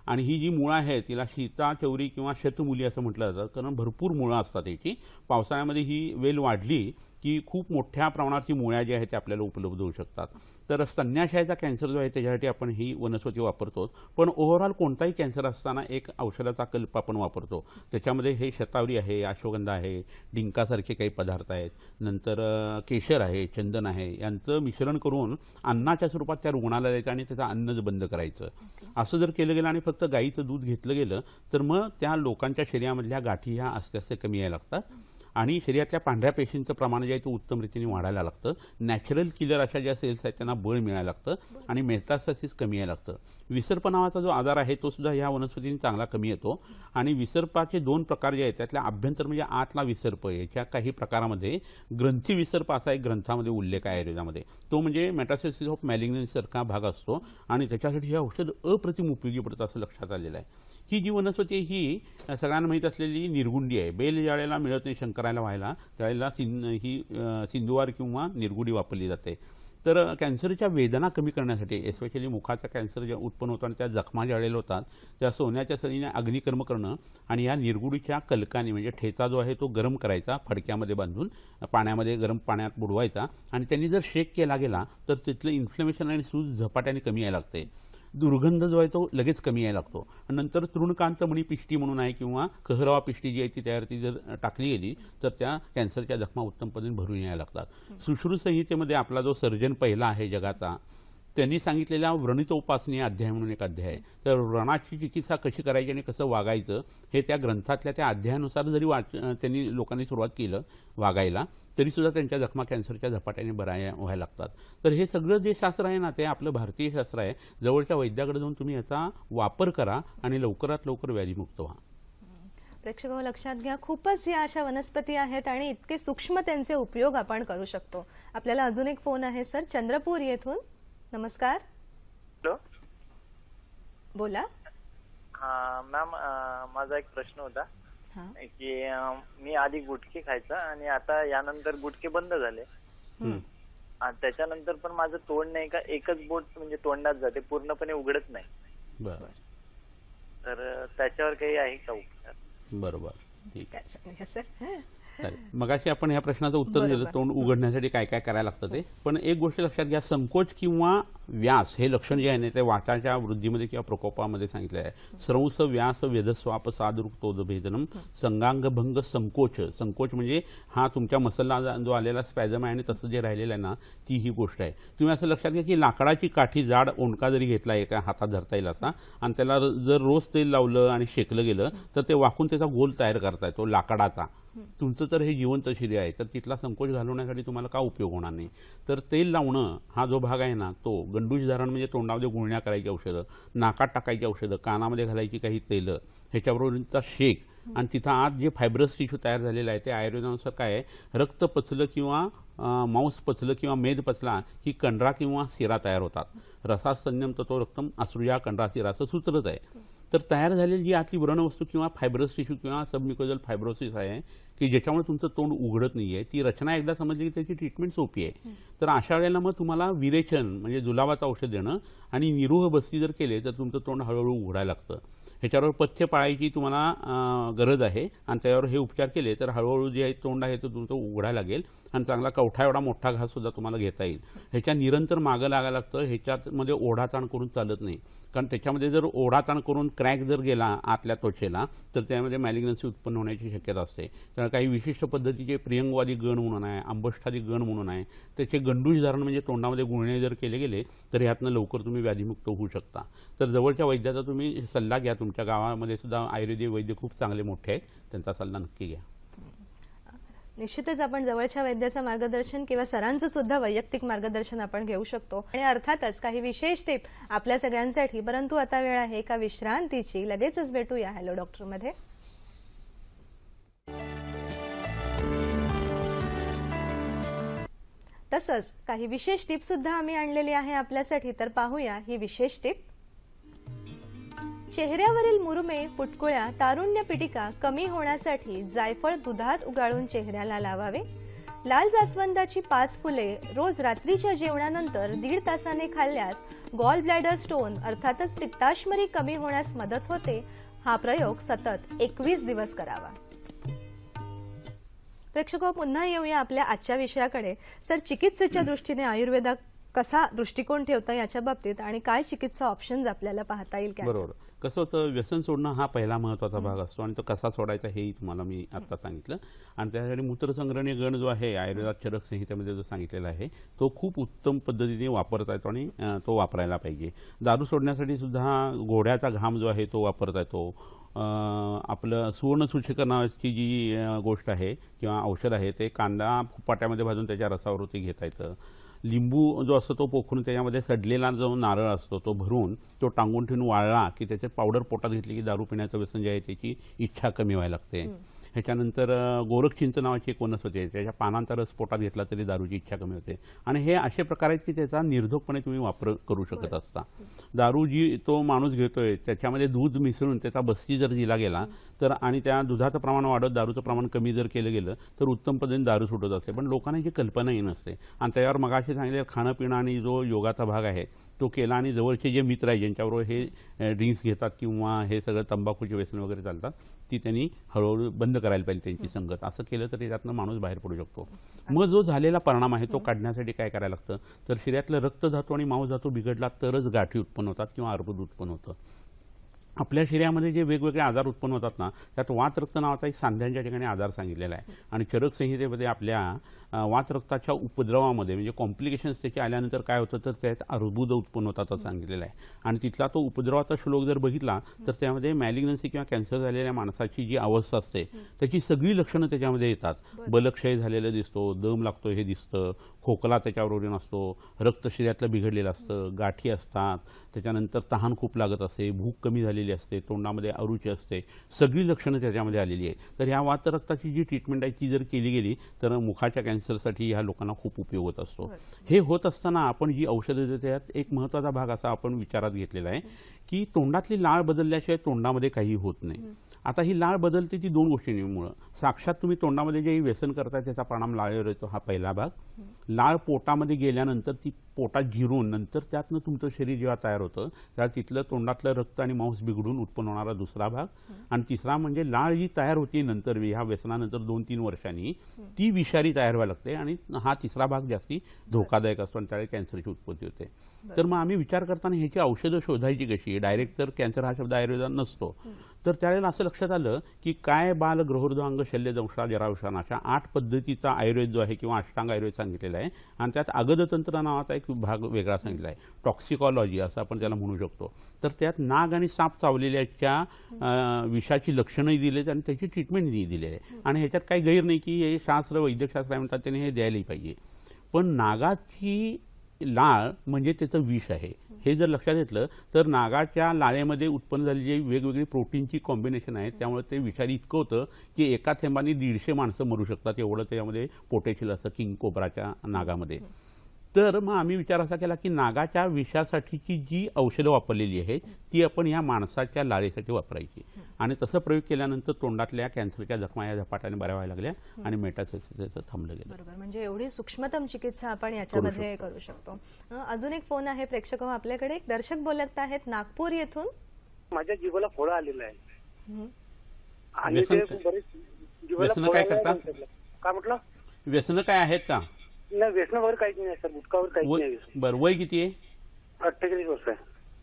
आणि ही जी मुळं आहे तिला शीताचौरी किंवा शतमुली असं म्हटलं जातं, कारण भरपूर मुळं असतात याची. पावसाळ्यामध्ये ही वेल वाढली की खूप मोठ्या प्रमाणावरची मुळ्या जी आहेत ते आपल्याला उपलब्ध होऊ शकतात. तर स्तन्याशयाचा कॅन्सर जो आहे त्याच्यासाठी आपण ही वनस्पती वापरतो. पण ओव्हरऑल कोणताही कॅन्सर असताना एक औषधाचा कल्प आपण वापरतो. त्याच्यामध्ये हे शतावरी आहे, अश्वगंधा आहे, डिंकासारखे काही पदार्थ आहेत, नंतर केशर आहे, चंदन आहे, यांचं मिश्रण करून अन्नाच्या स्वरूपात त्या रुग्णाला द्यायचं आणि त्याचं अन्नच बंद करायचं. असं जर केलं गेलं आणि फक्त गाईचं दूध घेतलं गेलं तर मग त्या लोकांच्या शरीरामधल्या गाठी ह्या आस्ते आस्ते कमी यायला लागतात आणि शरीरातल्या पांढऱ्या पेशींचं प्रमाण जे आहे ते उत्तम रीतीने वाढायला लागतं. नॅचरल किलर अशा ज्या सेल्स आहेत त्यांना बळ मिळायला लागतं आणि मेटास्टासिस कमी यायला लागतं. विसर्प नावाचा जो आजार आहे तो सुद्धा ह्या वनस्पतीने चांगला कमी येतो. आणि विसर्पाचे 2 प्रकार जे आहेत त्यातल्या अभ्यंतर म्हणजे आतला विसर्प, याच्या काही प्रकारामध्ये ग्रंथी विसर्प असा एक ग्रंथामध्ये उल्लेख आहे आयुर्वेदामध्ये, तो म्हणजे मेटास्टासिस ऑफ मॅलिग्नन्सी सारखा भाग असतो आणि त्याच्यासाठी हे औषध अप्रतिम उपयोगी पडतं असं लक्षात आलेलं आहे. ही जी वनस्पती ही सगळ्यांना माहीत असलेली निर्गुंडी आहे. बेल ज्यावेळेला मिळत नाही शंकराला व्हायला त्यावेळेला ही सिंधुवार किंवा निर्गुडी वापरली जाते. तर कॅन्सरच्या वेदना कमी करण्यासाठी, एस्पेशली मुखाचा कॅन्सर जे उत्पन्न होतो आणि त्या जखमा ज्यावेळेला होतात त्या सोन्याच्या सळीने अग्निकर्म करणं आणि या निर्गुडीच्या कलकाने म्हणजे ठेचा जो आहे तो गरम करायचा, फडक्यामध्ये बांधून पाण्यामध्ये गरम पाण्यात बुडवायचा आणि त्यांनी जर शेक केला गेला तर तिथलं इन्फ्लेमेशन आणि सूज झपाट्याने कमी यायला लागते. दुर्गंध जो आहे तो लगेच कमी यायला लागतो. नंतर तृणकांतमणी पिष्टी म्हणून आहे किंवा कहरवा पिष्टी जी आहे ती तयार ती जर टाकली गेली तर त्या कॅन्सरच्या जखमा उत्तम पद्धतीने भरून यायला लागतात. सुश्रुत संहितेमध्ये आपला जो सर्जन पहिला आहे जगाचा त्यांनी सांगितलेल्या व्रणितोपासनी अध्याय म्हणून एक अध्याय आहे. तर व्रणाची चिकित्सा कशी करायची आणि कसं वागायचं हे त्या ग्रंथातल्या त्या अध्यायानुसार जरी त्यांनी लोकांनी सुरुवात केलं वागायला, तरी सुद्धा त्यांच्या जखमा कॅन्सरच्या झपाट्याने बऱ्या व्हायला लागतात. तर हे सगळं जे शास्त्र आहे ना, ते आपलं भारतीय शास्त्र आहे. जवळच्या वैद्याकडे जाऊन तुम्ही याचा वापर करा आणि लवकरात लवकर व्याधीमुक्त व्हा. प्रेक्षक हो, लक्षात घ्या, खूपच या अशा वनस्पती आहेत आणि इतके सूक्ष्म त्यांचे उपयोग आपण करू शकतो. आपल्याला अजून एक फोन आहे सर, चंद्रपूर येथून. नमस्कार. हॅलो, बोला. हा मॅम, माझा एक प्रश्न होता हा. की मी आधी गुटखे खायचा आणि आता यानंतर गुटखे बंद झाले. आणि त्याच्यानंतर पण माझं तोंड नाही का एकच बोट म्हणजे तोंडात जाते, पूर्णपणे उघडत नाही. बरं, तर त्याच्यावर काही आहे का उपचार? बरोबर, ठीक काय सांगा सर. चालेल. मगाशी आपण ह्या प्रश्नाचं उत्तर दिलं, तोंड उघडण्यासाठी काय काय करायला लागतं ते. पण एक गोष्ट लक्षात घ्या, संकोच किंवा व्यास हे लक्षण जे आहे ना, ते वाटाच्या वृद्धीमध्ये किंवा प्रकोपामध्ये सांगितलं आहे. स्रंस व्यास वेधस्वाप सादृक्तोदभेदनम संगांगभंग संकोच. संकोच म्हणजे हा तुमच्या मसलला जो आलेला स्पॅझम आहे आणि तसं जे राहिलेलं आहे ना, ती ही गोष्ट आहे. तुम्ही असं लक्षात घ्या की लाकडाची काठी जाड ओंडका जरी घेतला एका हातात धरता येईल असा, आणि त्याला जर रोज तेल लावलं आणि शेकलं गेलं तर ते वाकून त्याचा गोल तयार करता येतो लाकडाचा. तुमचं तर हे जिवंत शरीर आहे, तर तिथला संकोच घालवण्यासाठी तुम्हाला का उपयोग होणार नाही. तर तेल लावणं हा जो भाग आहे ना, तो गंडूज धारण म्हणजे तोंडामध्ये गुळण्या करायची औषधं, नाकात टाकायची औषधं, कानामध्ये घालायची काही तेलं, ह्याच्याबरोबरचा शेक, आणि तिथं आत जे फायब्रस टिश्यू तयार झालेलं आहे ते आयुर्वेदानुसार काय आहे, रक्त पचलं किंवा मांस पचलं किंवा मेद पचला की कंडरा किंवा शिरा तयार होतात. रसा संयम ततो रक्तम असृया कंडरा शिरा असं सूत्रच आहे. तर तयार झालेली जी आतली व्रणवस्तू किंवा फायब्रस टिश्यू किंवा सबम्युकोजल फायब्रोसिस आहे की ज्याच्यामुळे तुमचं तोंड उघडत नाहीये, ती रचना एकदा समजली की त्याची ट्रीटमेंट सोपी आहे. तर अशा वेळेला मग तुम्हाला विरेचन म्हणजे जुलाबाचं औषध देणं आणि निरूह बस्ती जर केले तर तुमचं तोंड हळूहळू उघडायला लागतं. ह्याच्यावर पथ्य पाळायची तुम्हाला गरज आहे आणि त्यावर हे उपचार केले तर हळूहळू जे तोंड आहे ते तुमचं उघडायला लागेल आणि चांगला कवठा एवढा मोठा घास सुद्धा तुम्हाला घेता येईल. ह्याच्या निरंतर मागं लागायला लागतं. ह्याच्यामध्ये ओढाताण करून चालत नाही, कारण त्याच्यामध्ये जर ओढाताण करून क्रॅक जर गेला आतल्या त्वचेला तर त्यामध्ये मॅलिग्नन्सी उत्पन्न होण्याची शक्यता असते. तर काही विशिष्ट पद्धतीचे प्रियंगवादी गण म्हणून आहे, अंबष्ठादी गण म्हणून आहे, त्याचे गंडूज धारण म्हणजे तोंडामध्ये गुळणे जर केले गेले तर ह्यातनं लवकर तुम्ही व्याधीमुक्त होऊ शकता. तर जवळच्या वैद्याचा तुम्ही सल्ला घ्या. तुमच्या गावामध्ये सुद्धा आयुर्वेदिक वैद्य खूप चांगले मोठे आहेत, त्यांचा सल्ला नक्की घ्या. निश्चितच आपण जवळच्या वैद्याचं मार्गदर्शन किंवा सरांचं सुद्धा वैयक्तिक मार्गदर्शन आपण घेऊ शकतो. आणि अर्थातच काही विशेष टिप आपल्या सगळ्यांसाठी. परंतु आता वेळ आहे एका विश्रांतीची. लगेचच भेटूया हॅलो डॉक्टर मध्ये. तसंच काही विशेष टिप सुद्धा आम्ही आणलेली आहे आपल्यासाठी. तर पाहूया ही विशेष टिप. चेहऱ्यावरील मुरुमे, पुटकुळ्या, तारुण्य पिटिका कमी होण्यासाठी जायफळ दुधात उगाळून चेहऱ्याला लावावे. लाल जास्वंदाची 5 फुले रोज रात्रीच्या जेवणानंतर 1.5 तासाने खाल्ल्यास गॉल ब्लॅडर स्टोन अर्थातच पित्ताशमरी कमी होण्यास मदत होते. हा प्रयोग सतत 21 दिवस करावा. प्रेक्षक पुन्हा येऊया आपल्या आजच्या विषयाकडे. सर, चिकित्सेच्या दृष्टीने आयुर्वेदात कसा दृष्टिकोन ठेवता याच्या बाबतीत आणि काय चिकित्सा ऑप्शन्स आपल्याला पाहता येईल? बरोबर. कसं होतं, व्यसन सोडणं हा पहिला महत्त्वाचा भाग असतो आणि तो कसा सोडायचा हेही तुम्हाला मी आता सांगितलं. आणि त्यासाठी मूत्रसंग्रहणीय गण जो आहे आयुर्वेदात चरक संहितेमध्ये जो सांगितलेला आहे तो खूप उत्तम पद्धतीने वापरता येतो आणि तो वापरायला पाहिजे. दारू सोडण्यासाठी सुद्धा घोड्याचा घाम जो आहे तो वापरता येतो. आपलं सुवर्णसूचिका नावाची जी गोष्ट आहे किंवा औषध आहे ते कांदा पाट्यामध्ये भाजून त्याच्या रसावरती घेता येतं. लिंबू जो असतो तो पोखरून त्याच्यामध्ये सडलेला जो नारळ असतो तो भरून तो टांगून ठेवून वाळला की त्याच्यात पावडर पोटात घेतली की दारू पिण्याचं व्यसन जे आहे त्याची इच्छा कमी व्हायला लागते. ह्याच्यानंतर गोरखचिंच नावाची एक वनस्पती आहे, त्याच्या पानांचा रस पोटात घेतला तरी दारूची इच्छा कमी होते. आणि हे असे प्रकार आहेत की त्याचा निर्धोकपणे तुम्ही वापर करू शकत असता. दारू जी तो माणूस घेतोय त्याच्यामध्ये दूध मिसळून त्याचा बस्ती जर दिला गेला तर आणि त्या दुधाचं प्रमाण वाढत दारूचं प्रमाण कमी जर केलं गेलं तर उत्तम पद्धतीने दारू सुटत असते. पण लोकांना ही कल्पनाही नसते आणि त्यावर मगाशी सांगितलेलं खाणं पिणं आणि जो योगाचा भाग आहे तो केला आणि जवळचे जे मित्र आहे ज्यांच्याबरोबर हे ड्रिंक्स घेतात किंवा हे सगळं तंबाखूचे व्यसन वगैरे चालतात ती त्यांनी हळूहळू बंद करायला पाहिजे त्यांची संगत. असं केलं तर त्यातनं माणूस बाहेर पडू शकतो. मग जो झालेला परिणाम आहे तो काढण्यासाठी काय करायला लागतं तर शरीरातलं रक्तधातू आणि मांसधातू बिघडला तरच गाठी उत्पन्न होतात किंवा अर्बुद उत्पन्न होतं. आपल्या शरीरामध्ये जे वेगवेगळे आजार उत्पन्न होतात ना, त्यात वातरक्त नावाचा एक सांध्यांच्या ठिकाणी आजार सांगितलेला आहे आणि चरक संहितेमध्ये आपल्या वातरक्ताच्या उपद्रवामध्ये म्हणजे कॉम्प्लिकेशन्स त्याचे आल्यानंतर काय होतं तर त्यात अर्बुद उत्पन्न होतात असं सांगितलेलं आहे आणि तिथला तो उपद्रवाचा श्लोक जर बघितला तर त्यामध्ये मॅलिग्नन्सी किंवा कॅन्सर झालेल्या माणसाची जी अवस्था असते त्याची सगळी लक्षणं त्याच्यामध्ये येतात. बलक्षय झालेलं दिसतो, दम लागतो हे दिसतं, खोकला त्याच्यावरून असतो, रक्त शरीरातलं बिघडलेलं असतं, गाठी असतात, त्याच्यानंतर तहान खूप लागत असते, भूक कमी झालेली असते, तोंडामध्ये अरुची असते, सगळी लक्षणं त्याच्यामध्ये आलेली आहेत. तर ह्या वातरक्ताची जी ट्रीटमेंट आहे ती जर केली गेली तर मुखाच्या कॅन्सरसाठी ह्या लोकांना खूप उपयोग होत असतो. हे होत असताना आपण जी औषधं देतो त्यात एक महत्त्वाचा भाग असा आपण विचारात घेतलेला आहे की तोंडातली लाळ बदलल्याशिवाय तोंडामध्ये काही होत नाही. आता ही लाळ बदलते ती दोन गोष्टींमुळे. साक्षात तुम्ही तोंडामध्ये जे व्यसन करताय त्याचा परिणाम लाळेवर येतो, हा पहिला भाग. लाळ पोटामध्ये गेल्यानंतर ती पोटात जिरून नंतर त्यातनं तुमचं शरीर जेव्हा तयार होतं तेव्हा तिथलं तोंडातलं रक्त आणि मांस बिघडून उत्पन्न होणारा दुसरा भाग. आणि तिसरा म्हणजे लाळ जी तयार होती नंतर ह्या व्यसनानंतर 2-3 वर्षांनी ती विषारी तयार व्हायला लागते आणि हा तिसरा भाग जास्ती धोकादायक असतो आणि त्यावेळी कॅन्सरची उत्पत्ती होते. तर मग आम्ही विचार करताना ह्याची औषधं शोधायची कशी. डायरेक्ट तर कॅन्सर हा शब्द आयुर्वेदात नसतो. तर त्यावेळेला असं लक्षात आलं की काय बाल गृहर्ध्वांग शल्य दंशा जरावशान अशा 8 पद्धतीचा आयुर्वेद जो आहे किंवा अष्टांग आयुर्वेद सांगितलेला आहे आणि त्यात अगधतंत्र नावाचा एक भाग वेगळा सांगितला आहे, टॉक्सिकॉलॉजी असं आपण त्याला म्हणू शकतो. तर त्यात नाग आणि साप चावलेल्याच्या विषाची लक्षणंही दिलेत आणि त्याची ट्रीटमेंटही दिलेली आहे आणि ह्याच्यात काही गैर नाही की हे शास्त्र वैद्यकशास्त्र म्हणतात त्याने हे द्यायलाही पाहिजे. पण नागाची लाळ म्हणजे त्याचं विष आहे हे जर लक्षात घेतलं तर नागाच्या लाळेमध्ये उत्पन्न झालेली जी वेगवेगळी प्रोटीनची कॉम्बिनेशन आहे त्यामुळे ते विषारी इतकं होतं की एका थेंबाने 150 माणसं मरू शकतात एवढं त्याच्यामध्ये पोटेन्शियल असतं किंग कोब्राच्या नागामध्ये. तर मग आम्ही विचार असा केला की नागाच्या विषासाठीची जी औषधं वापरलेली आहेत ती आपण ह्या माणसाच्या लाळेसाठी वापरायची आणि तसं प्रयोग केल्यानंतर तोंडातल्या कॅन्सरच्या जखमा या झपाट्याने बऱ्या व्हायला लागल्या आणि मेटास्टेसिस थांबलं गेलं. बरोबर, म्हणजे एवढी सूक्ष्मतम चिकित्सा आपण याच्यामध्ये करू शकतो. अजून एक फोन आहे प्रेक्षक आपल्याकडे. एक दर्शक बोलत आहेत नागपूर येथून. माझ्या जीवाला फोड आलेला आहे आणि व्यसन ते बरेच जीवाला व्यसनं फोड काय आलेलं करता? आहे. काय म्हटलं? व्यसनं काय आहेत का? नाही, व्यसन वगैरे काहीच नाही सर, गुटखावर काहीच नाही. बरं, वय किती आहे? 48 वर्ष आहे.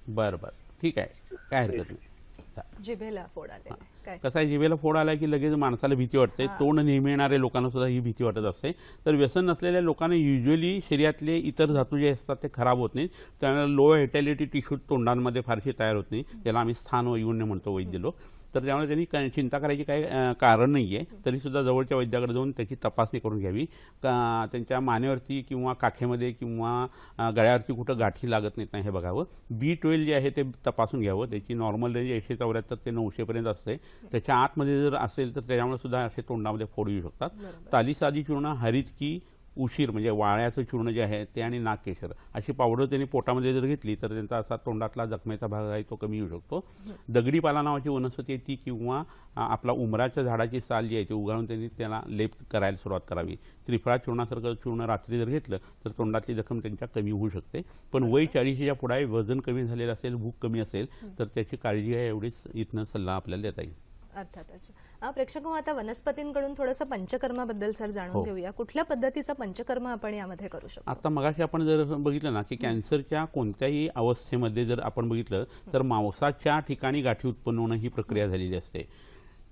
बरं बरं, ठीक आहे, काय हरकत नाही. जिभेला फोड आलेला आहे. काय कसं आहे, जिभेला फोड आला की लगेच माणसाला भीती वाटते. तोंड नेहमी येणाऱ्या लोकांना सुद्धा ही भीती वाटत असते. तर व्यसन नसलेल्या लोकांना युजली शरीरातले इतर धातू जे असतात ते खराब होत नाहीत. त्यामुळे लो व्हिटॅलिटी टिश्यू तोंडांमध्ये फारशी तयार होत नाही, ज्याला आम्ही स्थान वैगुण्य म्हणतो वैद्य लोक. तर त्यामुळे त्यांनी चिंता करायची काही कारण नाही आहे. तरीसुद्धा जवळच्या वैद्याकडे जाऊन त्याची तपासणी करून घ्यावी. त्यांच्या मानेवरती किंवा काखेमध्ये किंवा गळ्यावरती कुठं गाठी लागत नाहीत नाही हे बघावं. B12 जे आहे ते तपासून घ्यावं. त्याची नॉर्मल रेंज 174 ते 900 पर्यंत असते. त्याच्या आतमध्ये जर असेल तर त्याच्यामुळे सुद्धा असे तोंडामध्ये फोड येऊ शकतात. तालीसादी चूर्ण, हरितकी, उशीर म्हणजे वाळ्याचं चूर्ण जे आहे ते आणि नागकेशर अशी पावडर त्यांनी पोटामध्ये जर घेतली तर त्यांचा असा तोंडातला जखमेचा भाग आहे तो कमी होऊ शकतो. दगडीपाला नावाची वनस्पती आहे ती किंवा आपला उमराच्या झाडाची साल जी आहे ती उगाळून त्यांनी त्याला लेप करायला सुरुवात करावी. त्रिफळा चूर्णासारखं चूर्ण रात्री जर घेतलं तर तोंडातली जखम त्यांच्या कमी होऊ शकते. पण वय 40च्या पुढे वजन कमी झालेलं असेल, भूक कमी असेल तर त्याची काळजी आहे एवढीच इथनं सल्ला आपल्याला देता येईल. अर्थातच. प्रेक्षक आता वनस्पतींकडून थोडंसं पंचकर्माबद्दल सर जाणून घेऊया. कुठल्या पद्धतीचं पंचकर्म आपण यामध्ये करू शकतो? आता मगाशी आपण जर बघितलं ना की कॅन्सरच्या कोणत्याही अवस्थेमध्ये जर आपण बघितलं तर मांसाच्या ठिकाणी गाठी उत्पन्न होणं ही प्रक्रिया झालेली असते.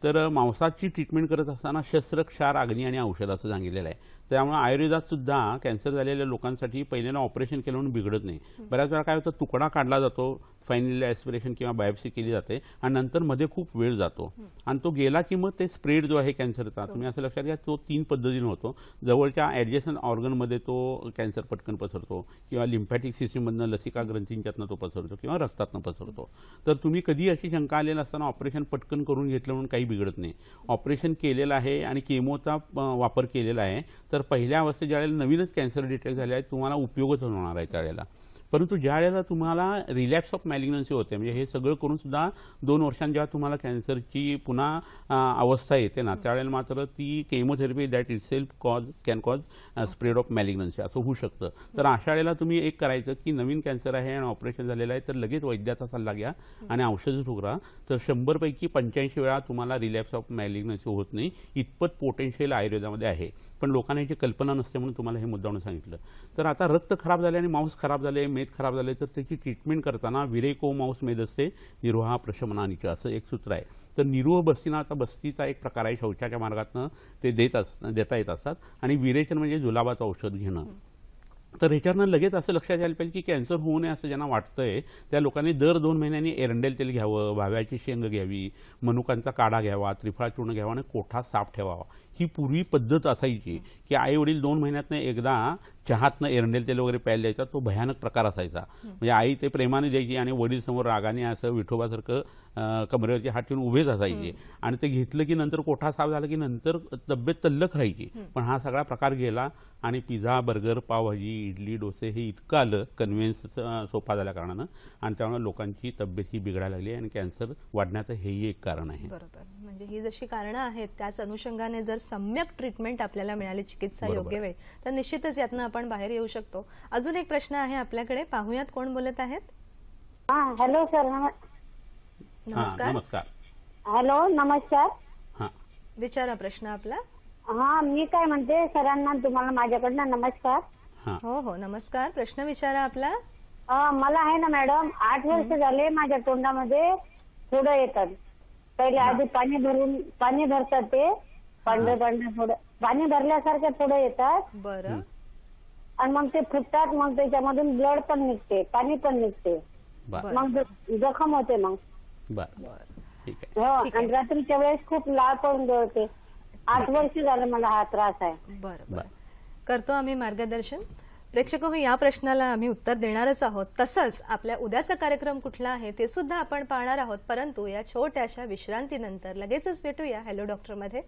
तर मांसाची ट्रीटमेंट करत असताना शस्त्र, क्षार, अग्नी आणि औषध असं सांगितलेलं आहे. त्यामुळे आयुर्वेदात सुद्धा कॅन्सर झालेल्या लोकांसाठी पहिल्यांदा ऑपरेशन केलं म्हणून बिघडत नाही. बऱ्याच वेळा काय होतं, तुकडा काढला जातो, फायनली ॲस्पिरेशन किंवा बायोप्सी केली जाते आणि नंतर मध्ये खूप वेळ जातो आणि तो गेला की मग ते स्प्रेड जो आहे कॅन्सरचा, तुम्ही असं लक्षात घ्या, तो 3 पद्धतीने होतो. जवळच्या ॲडजस्टंट ऑर्गनमध्ये तो कॅन्सर पटकन पसरतो किंवा लिम्फॅटिक सिस्टीममधनं लसिका ग्रंथींच्यातनं तो पसरतो किंवा रक्तातनं पसरतो. तर तुम्ही कधी अशी शंका आलेली असताना ऑपरेशन पटकन करून घेतलं म्हणून काही बिघडत नाही. ऑपरेशन केलेलं आहे आणि केमोचा वापर केलेला आहे तर पहिल्या अवस्थेत ज्यावेळेला नवीनच कॅन्सर डिटेक्ट झाले आहे तुम्हाला उपयोगच होणार आहे त्यावेळेला. परंतु ज्या वेळेला तुम्हाला रिलॅप्स ऑफ मॅलिग्नन्सी होते, म्हणजे हे सगळं करून सुद्धा 2 वर्षांनी जेव्हा तुम्हाला कॅन्सरची पुन्हा अवस्था येते ना त्यावेळेला मात्र ती chemotherapy that itself can cause spread of malignancy असं होऊ शकतं. तर अशा वेळेला तुम्ही एक करायचं की नवीन कॅन्सर आहे आणि ऑपरेशन झालेलं आहे तर लगेच वैद्याचा सल्ला घ्या आणि औषधं सुरू करा. तर 100 पैकी 85 वेळा तुम्हाला रिलॅप्स ऑफ मॅलिग्नन्सी होत नाही. इतपत पोटेन्शियल आयुर्वेदामध्ये आहे, पण लोकांना याची कल्पना नसते म्हणून तुम्हाला हे मुद्दावून सांगितलं. तर आता रक्त खराब झाले आणि मांस खराब झाले, मेद खराब झाले तर त्याची ट्रीटमेंट करताना विरेको माऊस मेदस्ते निर्वाह प्रशमनानीचं असं एक सूत्र आहे. तर निरुह बस्ती नावाचा बस्तीचा एक प्रकार आहे, शौचाच्या मार्गातनं ते देता येत असतात. आणि विरेचन म्हणजे जुलाबाचं औषध घेणं. तर ह्याच्यावरनं लगेच असं लक्षात यायला पाहिजे की कॅन्सर होऊ नये असं ज्यांना वाटतंय त्या लोकांनी दर 2 महिन्यांनी एरंडेल तेल घ्यावं, भाव्याची शेंग घ्यावी, मनुकांचा काढा घ्यावा, त्रिफळा चूर्ण घ्यावा आणि कोठा साफ ठेवावा. ही पूर्वी पद्धत असायची की आई वडील 2 महिन्यातनं एकदा चहातनं एरंडेल तेल वगैरे प्यायला द्यायचा. तो भयानक प्रकार असायचा. म्हणजे आई ते प्रेमाने द्यायची आणि वडील समोर रागाने असं विठोबासारखं कमरेवरची हात ठेवून उभेच असायचे. आणि ते घेतलं की नंतर कोठा साफ झाला की नंतर तब्येत तल्लख राहायची. पण हा सगळा प्रकार गेला आणि पिझ्झा, बर्गर, पावभाजी, इडली, डोसे हे इतकं आलं, कन्व्हिन्स सोपा झाल्या कारणानं. आणि त्यामुळे लोकांची तब्येत ही बिघडायला लागली आणि कॅन्सर वाढण्याचं हेही एक कारण आहे. बरोबर. म्हणजे ही जशी कारणं आहेत त्याच अनुषंगाने जर सम्यक ट्रीटमेंट आपल्याला मिळाली, चिकित्सा योग्य वेळ, तर निश्चितच यातनं आपण बाहेर येऊ शकतो. अजून एक प्रश्न आहे आपल्याकडे, पाहूयात कोण बोलत आहेत. Hello sir. नमस्कार. नमस्कार. हॅलो नमस्कार. हां, विचारा प्रश्न आपला. हा मी काय म्हणते सरांना, तुम्हाला माझ्याकडनं नमस्कार. हां. हो हो नमस्कार. प्रश्न विचारा आपला. मला आहे ना मॅडम 8 वर्ष झाले माझ्या तोंडामध्ये थोडं येतात. पहिले आधी पाणी भरतात, ते पांढरं थोडं पाणी भरल्यासारखं थोडं येतात. बरं. आणि मग ते फुटतात, मग त्याच्यामधून ब्लड पण निघते, पाणी पण निघते, बरं मग जखम होते. मग बरं, ठीक आहे. हो, आणि रात्रीच्या वेळेस खूप लाळ पडून गळते. 8 वर्ष झालं मला हा त्रास आहे. बरं बरं. करतो आम्ही मार्गदर्शन. प्रेक्षक हो, या प्रश्नाला आम्ही उत्तर देणारच आहोत. तसंच आपल्या उद्याचा कार्यक्रम कुठला आहे ते सुद्धा आपण पाहणार आहोत. परंतु या छोट्याशा विश्रांतीनंतर लगेचच भेटूया हॅलो डॉक्टर मध्ये.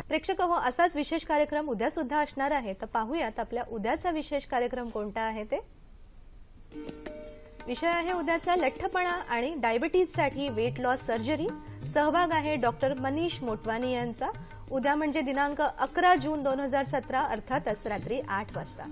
प्रेक्षक हो, असाच विशेष कार्यक्रम उद्या सुद्धा असणार आहे. तर पाहूयात आपल्या उद्याचा विशेष कार्यक्रम कोणता आहे ते. विषय आहे उद्याचा लठ्ठपणा आणि डायबिटीजसाठी वेट लॉस सर्जरी. सहभाग आहे डॉक्टर मनीष मोटवानी यांचा. उद्या म्हणजे दिनांक 11 जून 2017, अर्थातच रात्री 8 वाजता.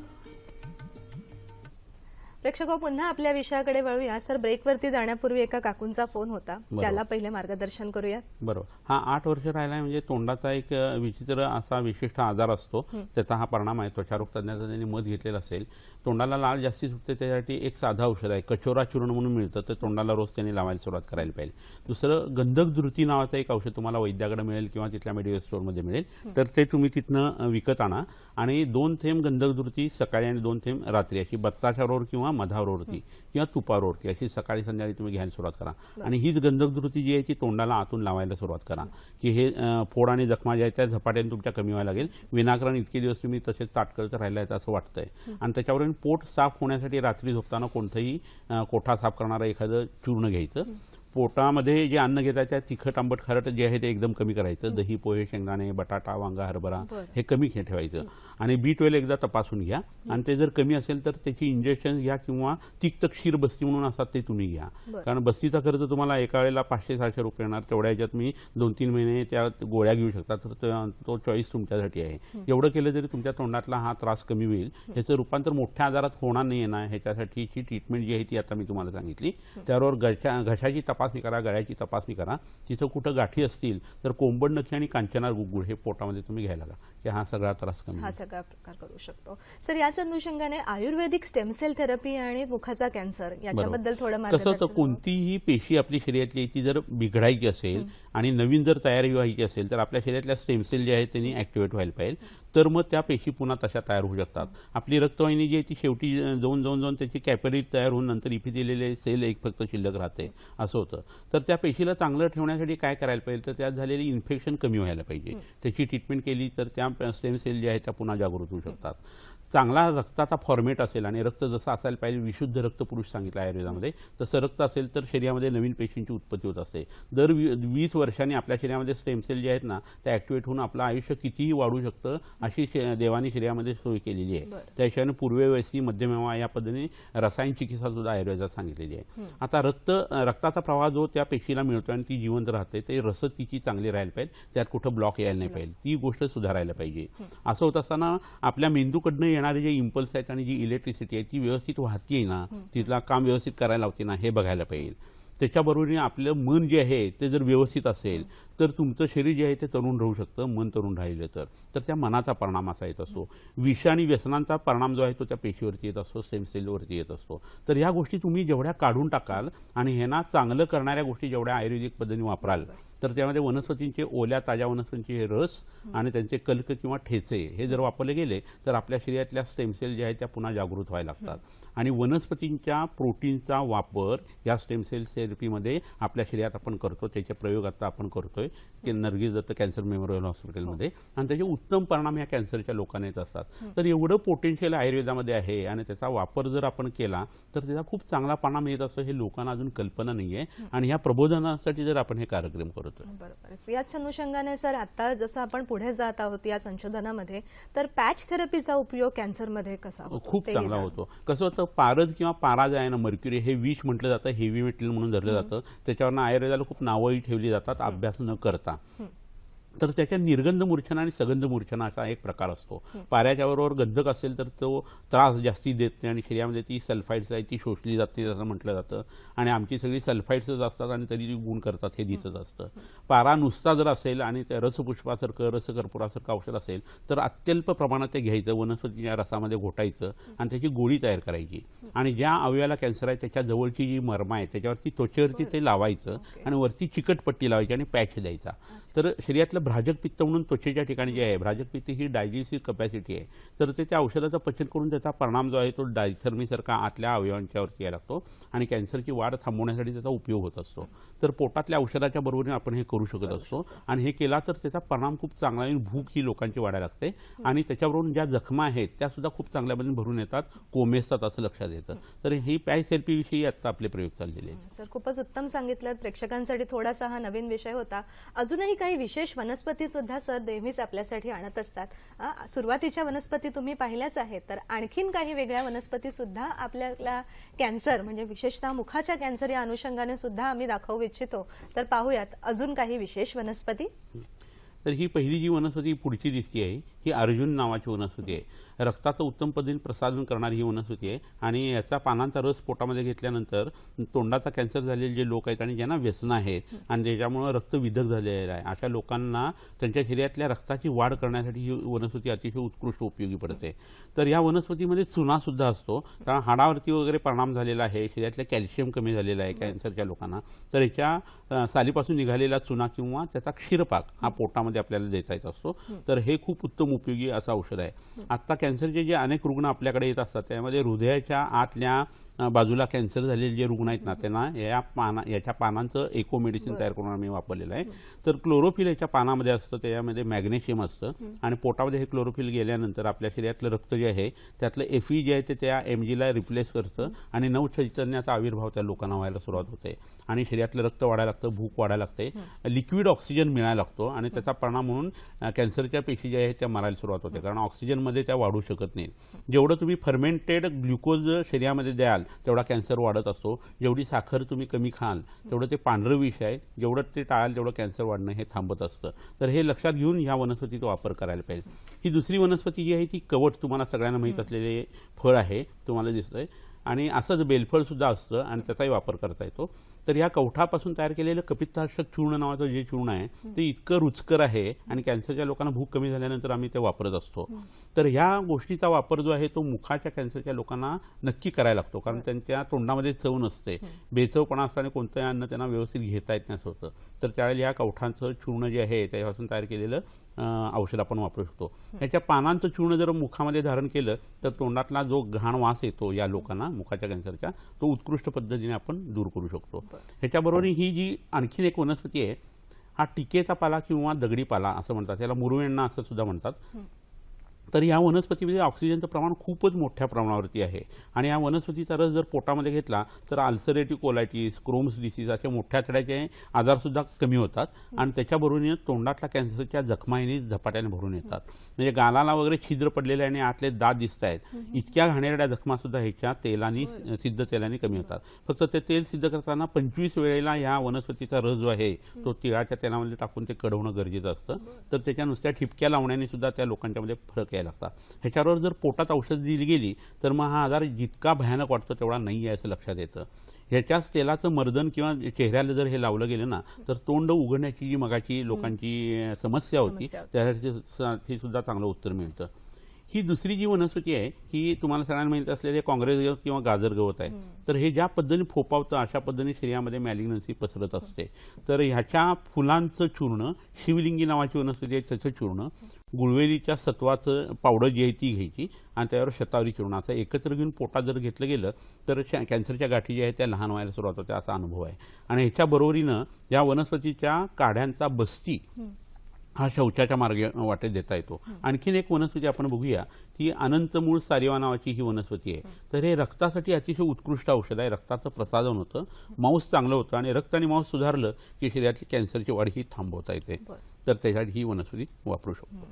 प्रेक्षक हो, पुन्हा आपल्या विषयाकडे वळूया. सर, ब्रेकवरती जाण्यापूर्वी एका काकूंचा फोन होता, त्याला पहिले मार्गदर्शन करूया. बरोबर. हा 8 वर्ष राहिला म्हणजे तोंडाचा एक विचित्र असा विशिष्ट आजार असतो, त्याचा हा परिणाम आहे. त्वचारोग तज्ञाचं त्यांनी मत घेतलेलं असेल. तोंडाला लाळ जास्ती सुटते, त्यासाठी एक साधा औषध आहे, कचोरा चूर्ण म्हणून मिळतं, तर तोंडाला रोज त्यांनी लावायला सुरुवात करायला पाहिजे. दुसरं गंधक धृती नावाचं एक औषध तुम्हाला वैद्याकडे मिळेल किंवा तिथल्या मेडिकल स्टोअरमध्ये मिळेल, तर ते तुम्ही तिथनं विकत आणा. आणि 2 थेंब गंधक धृती सकाळी आणि 2 थेंब रात्री, अशी बत्ताशावर किंवा मधावरती किंवा तुपावरती अशी सकाळी संध्याकाळी तुम्ही घ्यायला सुरुवात करा. आणि हीच गंधक धृती जी आहे ती तोंडाला आतून लावायला सुरुवात करा, की हे फोड आणि जखमा ज्या आहेत त्या झपाट्याने तुमच्या कमी व्हायला लागेल. विनाकारण इतके दिवस तुम्ही तसेच ताटकळत राहिलाय असं वाटतंय. आणि त्याच्यावरून पोट साफ होण्यासाठी रात्री झोपताना कोणतंही कोठा साफ करणारं एखादं चूर्ण घ्यायचं. पोटामध्ये जे अन्न घेतात त्या तिखट आंबट खारट जे आहे ते एकदम कमी करायचं. दही, पोहे, शेंगदाणे, बटाटा, वांगा, हरभरा हे कमी ठेवायचं. आणि B12 एकदा तपासून घ्या. आणि ते जर कमी असेल तर त्याची इंजेक्शन घ्या किंवा तिक्त क्षीर बस्ती म्हणून असतात ते तुम्ही घ्या. कारण बस्तीचा खर्च तुम्हाला एका वेळेला 500-600 रुपये येणार. तेवढ्या ह्याच्यात तुम्ही 2-3 महिने त्या गोळ्या घेऊ शकता. तर तो चॉईस तुमच्यासाठी आहे. एवढं केलं तरी तुमच्या तोंडातला हा त्रास कमी होईल. ह्याचं रूपांतर मोठ्या आजारात होणार नाही येणार. ह्याच्यासाठीची ट्रीटमेंट जी आहे ती आता मी तुम्हाला सांगितली. त्याबरोबर घशाची तपासणी करा, गळ्याची तपासणी करा. तिथं कुठं गाठी असतील तर कोंबड नखी आणि कांचनार गुळगुळ हे पोटामध्ये तुम्ही घ्यायला लागा, की हा सगळा त्रास कमी, हा सगळा प्रकार करू शकतो. सर, याच अनुषंगाने आयुर्वेदिक स्टेम सेल थेरपी आणि मुखाचा कॅन्सर याच्याबद्दल थोडं मार्गदर्शन. कसं होतं, कोणतीही पेशी आपली शरीरातली ती जर बिघडायची असेल आणि नवीन जर तयारी व्हायची असेल तर आपल्या शरीरातल्या स्टेम सेल जे आहेत त्यांनी ऍक्टिव्हेट व्हायला पाहिजे. तर मग त्या पेशी पुन्हा तशा तयार होऊ शकतात. आपली रक्तवाहिनी जी आहे ती शेवटी जाऊन त्याची कॅपॅलरी तयार होऊन नंतर इथे दिलेले सेल एक फक्त शिल्लक राहते, असं होतं. तर त्या पेशीला चांगलं ठेवण्यासाठी काय करायला पाहिजे, तर त्यात झालेली इन्फेक्शन कमी व्हायला पाहिजे. त्याची ट्रीटमेंट केली तर त्या स्टेम सेल जे आहेत त्या पुन्हा जागृत होऊ शकतात. चांगला रक्ताचा फॉर्मेट असेल आणि रक्त जसं असायला पाहिजे, विशुद्ध रक्त पुरुष सांगितलं आयुर्वेदामध्ये, तसं रक्त असेल तर शरीरामध्ये नवीन पेशींची उत्पत्ती होत असते. दर 20 वर्षांनी आपल्या शरीरामध्ये स्टेम सेल जे आहेत ना त्या ऍक्टिव्हेट होऊन आपलं आयुष्य कितीही वाढू शकतं, अशी देवानी शरीरामध्ये सोय केलेली आहे. त्याशिवाय पूर्ववयसी, मध्यमेवा या पद्धतीने रसायन चिकित्सा सुद्धा आयुर्वेदात सांगितलेली आहे. आता रक्ताचा प्रवाह जो त्या पेशीला मिळतो आणि ती जिवंत राहते, ते रसद तिची चांगली राहायला पाहिजे, त्यात कुठं ब्लॉक यायला नाही पाहिजे, ती गोष्ट सुधारायला पाहिजे. असं होत असताना आपल्या मेंदूकडनं येणारे जे इम्पल्स आहेत आणि जी इलेक्ट्रिसिटी आहे ती व्यवस्थित वाहतीये ना, तिथला काम व्यवस्थित करायला लावते ना, हे बघायला पाहिजे. त्याच्याबरोबरीने आपलं मन जे आहे ते जर व्यवस्थित असेल तर तुमचं शरीर जे आहे ते तरुण राहू शकतं, मन तरुण राहिलं तर त्या मनाचा परिणाम असा येत असतो. विष आणि व्यसनांचा परिणाम जो आहे तो त्या पेशीवरती येत असतो, स्टेम सेलवरती येत असतो. तर ह्या गोष्टी तुम्ही जेवढ्या काढून टाकाल आणि ह्यांना चांगलं करणाऱ्या गोष्टी जेवढ्या आयुर्वेदिक पद्धतीने वापराल तर त्यामध्ये वनस्पतींचे ओल्या ताज्या वनस्पतींचे रस आणि त्यांचे कल्क किंवा ठेचे हे जर वापरले गेले तर आपल्या शरीरातल्या स्टेम सेल ज्या आहेत त्या पुन्हा जागृत व्हायला लागतात. आणि वनस्पतींच्या प्रोटीनचा वापर या स्टेम सेल थेरपीमध्ये आपल्या शरीरात आपण करतो. त्याचे प्रयोग आता आपण करतोय की नर्गिस दत्त कॅन्सर मेमोरियल हॉस्पिटलमध्ये, आणि त्याचे उत्तम परिणाम या कॅन्सरच्या लोकांना येत असतात. तर एवढं पोटेन्शियल आयुर्वेदामध्ये आहे आणि त्याचा वापर जर आपण केला तर त्याचा खूप चांगला परिणाम येत असतो. हे लोकांना अजून कल्पना नाहीये आणि ह्या प्रबोधनासाठी जर आपण हे कार्यक्रम करतो. बरोबर. याच अनुषंगाने सर आता जसं आपण पुढे जात आहोत या संशोधनामध्ये, तर पॅच थेरपीचा उपयोग कॅन्सरमध्ये कसा होतो? खूप चांगला होतो. कसं होतं, पारद किंवा पारा जे आहे ना, मर्क्युरी हे विष म्हटलं जातं, हेवी मेटल म्हणून धरलं जातं. त्याच्यावरनं आयुर्वेदाला खूप नावंही ठेवली जातात अभ्यास न करता. तर त्याच्या निर्गंध मूर्छना आणि सगंध मूर्छना असा एक प्रकार असतो. पाऱ्याच्या बरोबर गंधक असेल तर तो त्रास जास्ती देत नाही आणि शरीरामध्ये ती सल्फाईड्स आहे ती शोषली जाते असं म्हटलं जातं. आणि आमची सगळी सल्फाईड्सच असतात आणि तरी ती गुण करतात हे दिसत असतं. पारा नुसता जर असेल आणि त्या रसपुष्पासारखं रसकर्पुरासारखं औषध असेल तर अत्यल्प प्रमाणात ते घ्यायचं, वनस्पतीच्या रसामध्ये घोटायचं आणि त्याची गोळी तयार करायची. आणि ज्या अवयवाला कॅन्सर आहे त्याच्या जवळची जी मर्मा आहे त्याच्यावरती त्वचेवरती ते लावायचं आणि वरती चिकट पट्टी लावायची आणि पॅच द्यायचा. तर शरीरातलं भ्राजक पित्त म्हणून त्वचेच्या ठिकाणी जे आहे, भ्राजक पित्त ही डायजेस्टिव्ह कपॅसिटी आहे. तर ते त्या औषधाचं पचन करून त्याचा परिणाम जो आहे तो डायथर्मीसारखा आतल्या अवयवांच्यावरती यायला लागतो आणि कॅन्सरची वाढ थांबवण्यासाठी त्याचा उपयोग होत असतो. तर पोटातल्या औषधाच्या बरोबरीने आपण हे करू शकत असतो आणि हे केला तर त्याचा परिणाम खूप चांगला आहे. भूक ही लोकांची वाढायला लागते आणि त्याच्यावरून ज्या जखमा आहेत त्या सुद्धा खूप चांगल्या पद्धतीने भरून येतात, कोमेजतात असं लक्षात येतं. तर ही पॅच थेरपीविषयी आता आपले प्रयोग चाललेले आहेत. सर खूपच उत्तम सांगितलं. प्रेक्षकांसाठी थोडासा हा नवीन विषय होता. अजूनही काही विशेष वनस्पती सुद्धा सर नेहमीच आपल्यासाठी आणत असतात. सुरुवातीच्या वनस्पती तुम्ही पाहिल्याच आहेत, तर आणखीन काही वेगळ्या वनस्पती सुद्धा आपल्याला कॅन्सर म्हणजे विशेषतः मुखाच्या कॅन्सर या अनुषंगाने सुद्धा आम्ही दाखवू इच्छितो. तर पाहूयात अजून काही विशेष वनस्पती. तर ही पहिली जी वनस्पती पुढची दिसती आहे ही अर्जुन नावाची वनस्पती आहे. रक्ताचं उत्तम पद्धतीने प्रसारण करणारी ही वनस्पती आहे आणि याचा पानांचा रस पोटामध्ये घेतल्यानंतर तोंडाचा कॅन्सर झालेले जे लोक आहेत आणि ज्यांना व्यसन आहेत आणि ज्याच्यामुळे रक्त विधक झालेलं आहे अशा लोकांना त्यांच्या शरीरातल्या रक्ताची वाढ करण्यासाठी ही वनस्पती अतिशय उत्कृष्ट उपयोगी पडते. तर या वनस्पतीमध्ये चुना सुद्धा असतो, कारण हाडावरती वगैरे परिणाम झालेला आहे, शरीरातलं कॅल्शियम कमी झालेलं आहे कॅन्सरच्या लोकांना. तर याच्या सालीपासून निघालेला चुना किंवा त्याचा क्षीरपाक हा पोटामध्ये आपल्याला देता येत असतो. तर हे खूप उत्तम उपयोगी असं औषध आहे. आता कॅन्सरचे जे अनेक रुग्ण आपल्याकडे येत असतात त्यामध्ये हृदयाच्या आतल्या बाजूला कॅन्सर झालेले जे रुग्ण आहेत ना त्यांना याच्या पानांचं इको मेडिसिन तयार करून आम्ही वापरलेलं आहे. तर क्लोरोफिल याच्या पानामध्ये असतं, त्याच्यामध्ये मॅग्नेशियम असतं आणि पोटामध्ये हे क्लोरोफिल गेल्यानंतर आपल्या शरीरातलं रक्त जे आहे त्यातलं एफई जे आहे ते त्या एमजीला रिप्लेस करतं आणि नवचैतन्याचा आविर्भाव त्या लोकांना व्हायला सुरुवात होते आणि शरीरातलं रक्त वाढायला लागतं, भूक वाढायला लागते, लिक्विड ऑक्सिजन मिळायला लागतो आणि त्याचा परिणाम म्हणून कॅन्सरच्या पेशी ज्या आहेत त्या मरायला सुरुवात होते, कारण ऑक्सिजनमध्ये त्या वाढू शकत नाहीत. जेवढं तुम्ही फर्मेंटेड ग्लुकोज शरीरामध्ये द्याल तेवढा कॅन्सर वाढत असतो. जेवढी साखर तुम्ही कमी खाल तेवढं ते पांढरं विष आहे, जेवढं ते टाळाल तेवढं कॅन्सर वाढणं हे थांबत असतं. तर हे लक्षात घेऊन ह्या वनस्पतीचा वापर करायला पाहिजे. ही दुसरी वनस्पती जी आहे ती कवठ, तुम्हाला सगळ्यांना माहीत असलेले फळ आहे, तुम्हाला दिसतंय आणि असंच बेलफळ सुद्धा असतं आणि त्याचाही वापर करता येतो. तर या कवठापासून तयार केलेलं कपित्तार्षक चूर्ण नावाचं जे चूर्ण आहे ते इतकं रुचकर आहे आणि कॅन्सरच्या लोकांना भूक कमी झाल्यानंतर आम्ही ते वापरत असतो. तर ह्या गोष्टीचा वापर जो आहे तो मुखाच्या कॅन्सरच्या लोकांना नक्की करायला लागतो, कारण त्यांच्या तोंडामध्ये चव नसते, बेचवपणा असतं आणि कोणतंही अन्न त्यांना व्यवस्थित घेता येत नाही असं होतं. तर त्यावेळेला या कवठांचं चूर्ण जे आहे त्याच्यापासून तयार केलेलं औषध आपण वापरू शकतो. ह्याच्या पानांचं चूर्ण जर मुखामध्ये धारण केलं तर तोंडातला जो घाण वास येतो या लोकांना मुखाच्या कॅन्सरच्या तो उत्कृष्ट पद्धतीने आपण दूर करू शकतो. ह्याच्याबरोबर ही जी आणखीन एक वनस्पती आहे हा टिकेचा पाला किंवा दगडी पाला असं म्हणतात, त्याला मुरवेण्णा असं सुद्धा म्हणतात. तर या वनस्पतीमध्ये ऑक्सिजनचं प्रमाण खूपच मोठ्या प्रमाणावरती आहे आणि या वनस्पतीचा रस जर पोटामध्ये घेतला तर अल्सरेटिव्ह कोलायटिस, क्रोम्स डिसीज अशा मोठ्या तड्याचे आजारसुद्धा कमी होतात आणि त्याच्याबरोबर तोंडातल्या कॅन्सरच्या जखमाही झपाट्याने भरून येतात. म्हणजे गालाला वगैरे छिद्र पडलेले आणि आतले दात दिसत आहेत, इतक्या घाणेरड्या जखमा सुद्धा ह्याच्या तेलानी सिद्ध तेलाने कमी होतात. फक्त ते तेल सिद्ध करताना 25 वेळेला ह्या वनस्पतीचा रस जो आहे तो तिळाच्या तेलामध्ये टाकून ते कडवणं गरजेचं असतं. तर त्याच्या नुसत्या ठिपक्या लावण्याने सुद्धा त्या लोकांच्यामध्ये फरक लागतात. ह्याच्यावर जर पोटात औषध दिली गेली तर मग हा आजार जितका भयानक वाटतो तेवढा नाही आहे असं लक्षात येतं. ह्याच्याच तेलाचं मर्दन किंवा चेहऱ्याला जर हे लावलं गेलं ना तर तोंड उघडण्याची जी मगाची लोकांची समस्या होती त्यासाठी सुद्धा चांगलं उत्तर मिळतं. ही दुसरी जी वनस्पती आहे ही तुम्हाला सगळ्यांना माहिती असलेले काँग्रेस गवत किंवा गाजर गवत आहे. तर हे ज्या पद्धतीने फोपावतं अशा पद्धतीने शरीरामध्ये मॅलिग्नन्सी पसरत असते. तर ह्याच्या फुलांचं चूर्ण, शिवलिंगी नावाची वनस्पती आहे त्याचं चूर्ण, गुळवेलीच्या सत्वाचं पावडर जी आहे ती घ्यायची आणि त्यावर शतावरी चूर्ण असं एकत्र घेऊन पोटात जर घेतलं गेलं तर कॅन्सरच्या गाठी ज्या आहेत त्या लहान व्हायला सुरुवात होते असा अनुभव आहे. आणि ह्याच्या बरोबरीनं या वनस्पतीच्या काढ्यांचा बस्ती हा शौचाच्या मार्गे वाटेत देता येतो. आणखीन एक वनस्पती आपण बघूया ती अनंतमूळ सारिवा नावाची ही वनस्पती आहे. तर हे रक्तासाठी अतिशय उत्कृष्ट औषध आहे. रक्ताचं प्रसादन होतं, मांस चांगलं होतं आणि रक्त आणि मांस सुधारलं की शरीरातली कॅन्सरची वाढ ही थांबवता येते. तर त्यासाठी ही वनस्पती वापरू शकतो.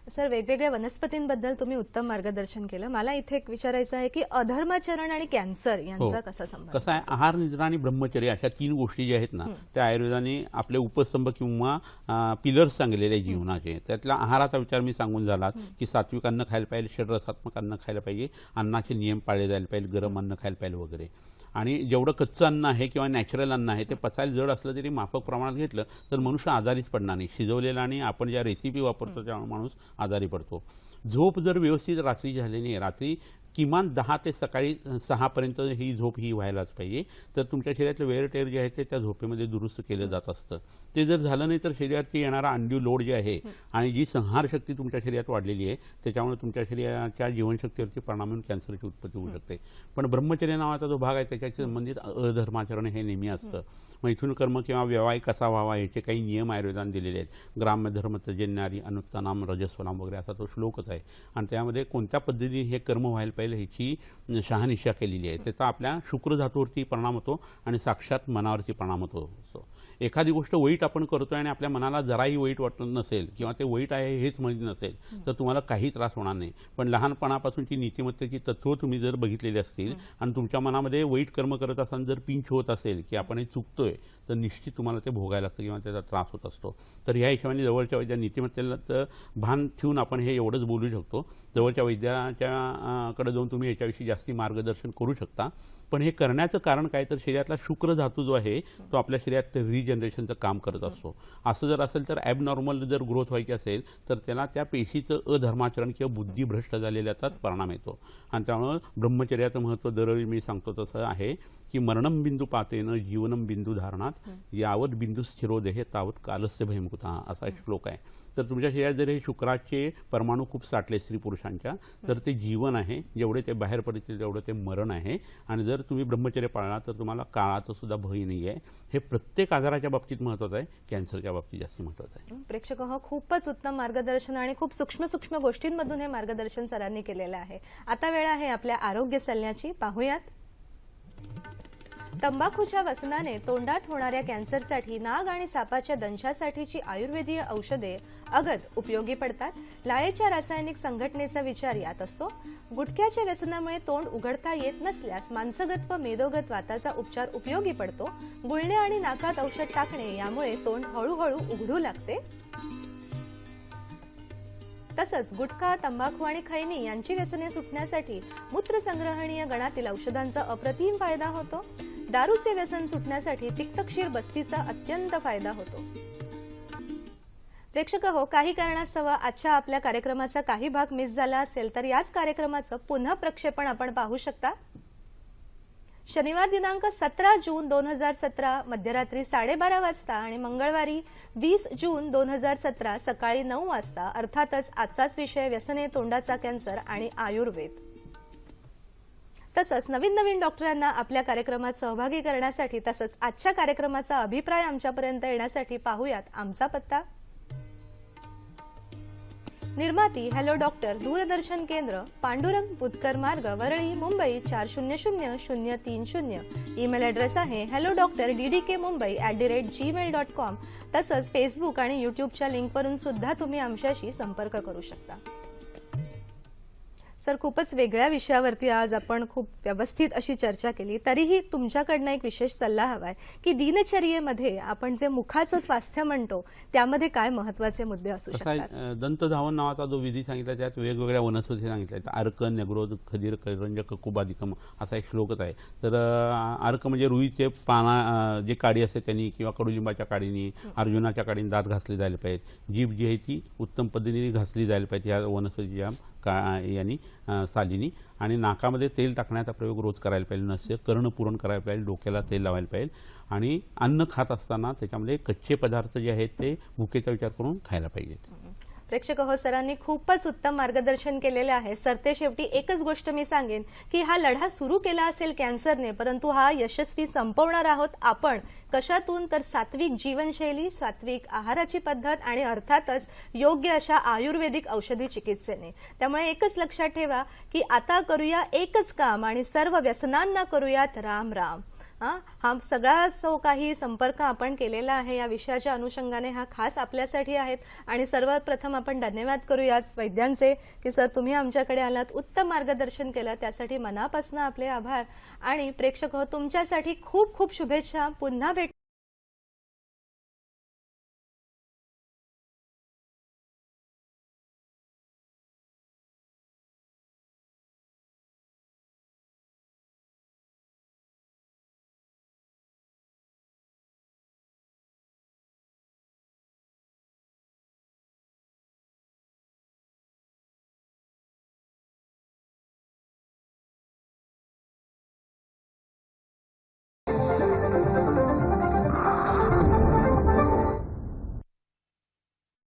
सर, वेगवेगळ्या वनस्पतींबद्दल तुम्ही उत्तम मार्गदर्शन केलं. मला इथे एक विचारायचं आहे की अधर्माचरण आणि कॅन्सर यांचा कसा संबंध? कसं आहे, आहार, निद्रा आणि ब्रह्मचर्य अशा 3 गोष्टी ज्या आहेत ना त्या आयुर्वेदाने आपले उपस्तंभ किंवा पिलर्स सांगलेले आहे जीवनाचे. त्यातला आहाराचा विचार मी सांगून झाला की सात्विक अन्न खायला पाहिजे, षडरसात्मक अन्न खायला पाहिजे, अन्नाचे नियम पाळले जायला पाहिजे, गरम अन्न खायला पाहिजे वगैरे. आणि जेवढं कच्चं अन्न आहे किंवा नॅचरल अन्न आहे ते पचायला जड असलं तरी माफक प्रमाणात घेतलं तर मनुष्य आजारीच पडणार नाही. शिजवलेला आणि आपण ज्या रेसिपी वापरतो त्यामुळे माणूस आजारी पडतो. झोप जर व्यवस्थित रात्री झाली नाही, रात्री किमान 10 ते सकाळी 6 पर्यंत ही झोप ही व्हायलाच पाहिजे. तर तुमच्या शरीरातलं वेअर टेअर जे आहे ते त्या झोपेमध्ये दुरुस्त केलं जात असतं. ते जर झालं नाही तर शरीरावरती येणारा अंड्यू लोड जे आहे आणि जी संहार शक्ती तुमच्या शरीरात वाढलेली आहे त्याच्यामुळे तुमच्या शरीराच्या जीवनशक्तीवरती परिणाम होऊन कॅन्सरची उत्पत्ती होऊ शकते. पण ब्रह्मचर्य नावाचा जो भाग आहे त्याच्याशी संबंधित अधर्माचरण हे नेहमी असतं. मैथुन कर्म किंवा व्यवहार कसा व्हावा याचे काही नियम आयुर्वेदाने दिलेले आहेत. ग्राम्य धर्म तजन्यारी अनुत्तानाम रजस्वनाम वगैरे असा तो श्लोकच आहे. आणि त्यामध्ये कोणत्या पद्धतीने हे कर्म व्हायला पाहिजे ह्याची शहानिशा केलेली आहे. त्याचा आपल्या शुक्र धातूवरती परिणाम होतो आणि साक्षात मनावरती परिणाम होतो. एखादी गोष्ट वाईट आपण करतोय आणि आपल्या मनाला जराही वाईट वाटत नसेल किंवा ते वाईट आहे हेच माहिती नसेल तर तुम्हाला काही त्रास होणार नाही. पण लहानपणापासूनची नीतिमत्तेची तत्व तुम्ही जर बघितलेली असतील आणि तुमच्या मनामध्ये वाईट कर्म करत असताना जर पिंच होत असेल की आपण हे चुकतोय तर निश्चित तुम्हाला ते भोगायला लागतं किंवा त्याचा त्रास होत असतो. तर ह्या हिशोबाने जवळच्या वैद्या नीतिमत्तेचं भान ठेवून आपण हे एवढंच बोलू शकतो. जवळच्या वैद्याच्याकडे जाऊन तुम्ही याच्याविषयी जास्ती मार्गदर्शन करू शकता. पण हे करण्याचं कारण काय तर शरीरातला शुक्र धातू जो आहे तो आपल्या शरीरात रिजनरेशनचं काम करत असतो. असं जर असेल तर ॲबनॉर्मल जर ग्रोथ व्हायची असेल तर त्याला त्या पेशीचं अधर्माचरण किंवा बुद्धिभ्रष्ट झालेल्याचाच परिणाम येतो. आणि त्यामुळं ब्रह्मचर्याचं महत्त्व दरवेळी मी सांगतो तसं आहे की मरणम बिंदू पातेन जीवनम बिंदू धारणात यावत बिंदू स्थिरोदेहे तावत कालस्य भयमुक्ता असा एक श्लोक आहे. तर तुमच्या शरीरात जर हे शुक्राचे परमाणू खूप साठले स्त्री पुरुषांच्या तर ते जीवन आहे, जेवढे ते बाहेर पडतील तेवढं ते मरण आहे. आणि जर तुम्ही ब्रह्मचर्य पाळला तर तुम्हाला काळाचं सुद्धा भय नाही आहे. हे प्रत्येक आजाराच्या बाबतीत महत्त्वाचं आहे, कॅन्सरच्या बाबतीत जास्त महत्त्वाचं आहे. प्रेक्षक हो, खूपच उत्तम मार्गदर्शन आणि खूप सूक्ष्म गोष्टींमधून हे मार्गदर्शन सरांनी केलेलं आहे. आता वेळ आहे आपल्या आरोग्य सल्ल्याची. पाहूयात. तंबाखूच्या व्यसनाने तोंडात होणाऱ्या कॅन्सरसाठी नाग आणि सापाच्या दंशासाठीची आयुर्वेदीय औषधे अगद उपयोगी पडतात. लाळेच्या रासायनिक संघटनेचा विचार यात असतो. गुटख्याच्या व्यसनामुळे तोंड उघडता येत नसल्यास मांसगत व मेदोगत वाताचा उपचार उपयोगी पडतो. गुळण्या आणि नाकात औषध टाकणे यामुळे तोंड हळूहळू उघडू लागते. तसंच गुटखा, तंबाखू आणि खैनी यांची व्यसने सुटण्यासाठी मूत्रसंग्रहणीय गणातील औषधांचा अप्रतिम फायदा होतो. दारूचे व्यसन सुटण्यासाठी तिक्तक्षीर बस्तीचा अत्यंत फायदा होतो. प्रेक्षक हो, काही कारणास्तव आजच्या आपल्या कार्यक्रमाचा काही भाग मिस झाला असेल तर याच कार्यक्रमाचं पुन्हा प्रक्षेपण आपण पाहू शकता. शनिवार दिनांक 17 जून 2017 मध्यरात्री 12:30 वाजता आणि मंगळवारी 20 जून 2017 सकाळी 9 वाजता. अर्थातच आजचाच विषय व्यसने, तोंडाचा कॅन्सर आणि आयुर्वेद. तसंच नवीन डॉक्टरांना आपल्या कार्यक्रमात सहभागी करण्यासाठी तसंच आजच्या कार्यक्रमाचा अभिप्राय आमच्यापर्यंत येण्यासाठी पाहूयात आमचा पत्ता. निर्माती हॅलो डॉक्टर, दूरदर्शन केंद्र, पांडुरंग बुधकर मार्ग, वरळी, मुंबई 400030. ईमेल ॲड्रेस आहे hellodoctor@ddkmumbai@gmail.com. तसंच फेसबुक आणि युट्यूबच्या लिंकवरून सुद्धा तुम्ही आमच्याशी संपर्क करू शकता. सर, खूपच वेगळ्या विषयावरती आज आपण खूप व्यवस्थित अशी चर्चा केली. तरीही तुमच्याकडनं एक विशेष सल्ला हवाय की दिनचर्येमध्ये आपण जे मुखाचं स्वास्थ्य म्हणतो त्यामध्ये काय महत्वाचे मुद्दे असू कसं आहे, शकतात? दंतधावन नावाचा जो विधी सांगितला त्यात वेगवेगळ्या वनस्पती सांगितल्या आहेत. अर्क, नगरोध, खदीर, करंजक, कुबाधिकम असा एक श्लोकच आहे. तर अर्क म्हणजे रुईचे पाना जे काडी असते त्यांनी किंवा कडुलिंबाच्या काडीनी, अर्जुनाच्या काडीने दात घासले जायला पाहिजेत. जीभ जी आहे ती उत्तम पद्धतीने घासली जायला पाहिजे या वनस्पतीच्या यांनी सालीनी. आणि नाकामध्ये तेल टाकण्याचा प्रयोग रोज करायला पाहिजे. नस्य कर्ण पुरण करायला पाहिजे. डोक्याला तेल लावायला पाहिजे. आणि अन्न खात असताना त्याच्यामध्ये कच्चे पदार्थ जे आहेत ते भुकेचा विचार करून खायला पाहिजेत. प्रेक्षक हो, सरांनी खूपच उत्तम मार्गदर्शन केलेले आहे. सरते शेवटी एकच गोष्ट मी सांगेन की हा लढा सुरू केला असेल कॅन्सरने, परंतु हा यशस्वी संपवणार आहोत आपण. कशातून? तर सात्विक जीवनशैली, सात्विक आहाराची पद्धत आणि अर्थातच योग्य अशा आयुर्वेदिक औषधी चिकित्सेने. त्यामुळे एकच लक्षात ठेवा की आता करूया एकच काम आणि सर्व व्यसनांना करूयात राम राम. हा सगळा जो काही संपर्क आपण केलेला आहे या विषयाच्या अनुषंगाने हा खास आपल्यासाठी आहेत. आणि सर्वात प्रथम आपण धन्यवाद करूयात वैद्यांचे की सर तुम्ही आमच्याकडे आलात, उत्तम मार्गदर्शन केलं, त्यासाठी मनापासून आपले आभार. आणि प्रेक्षक हो, तुमच्यासाठी खूप खूप शुभेच्छा. पुन्हा भेट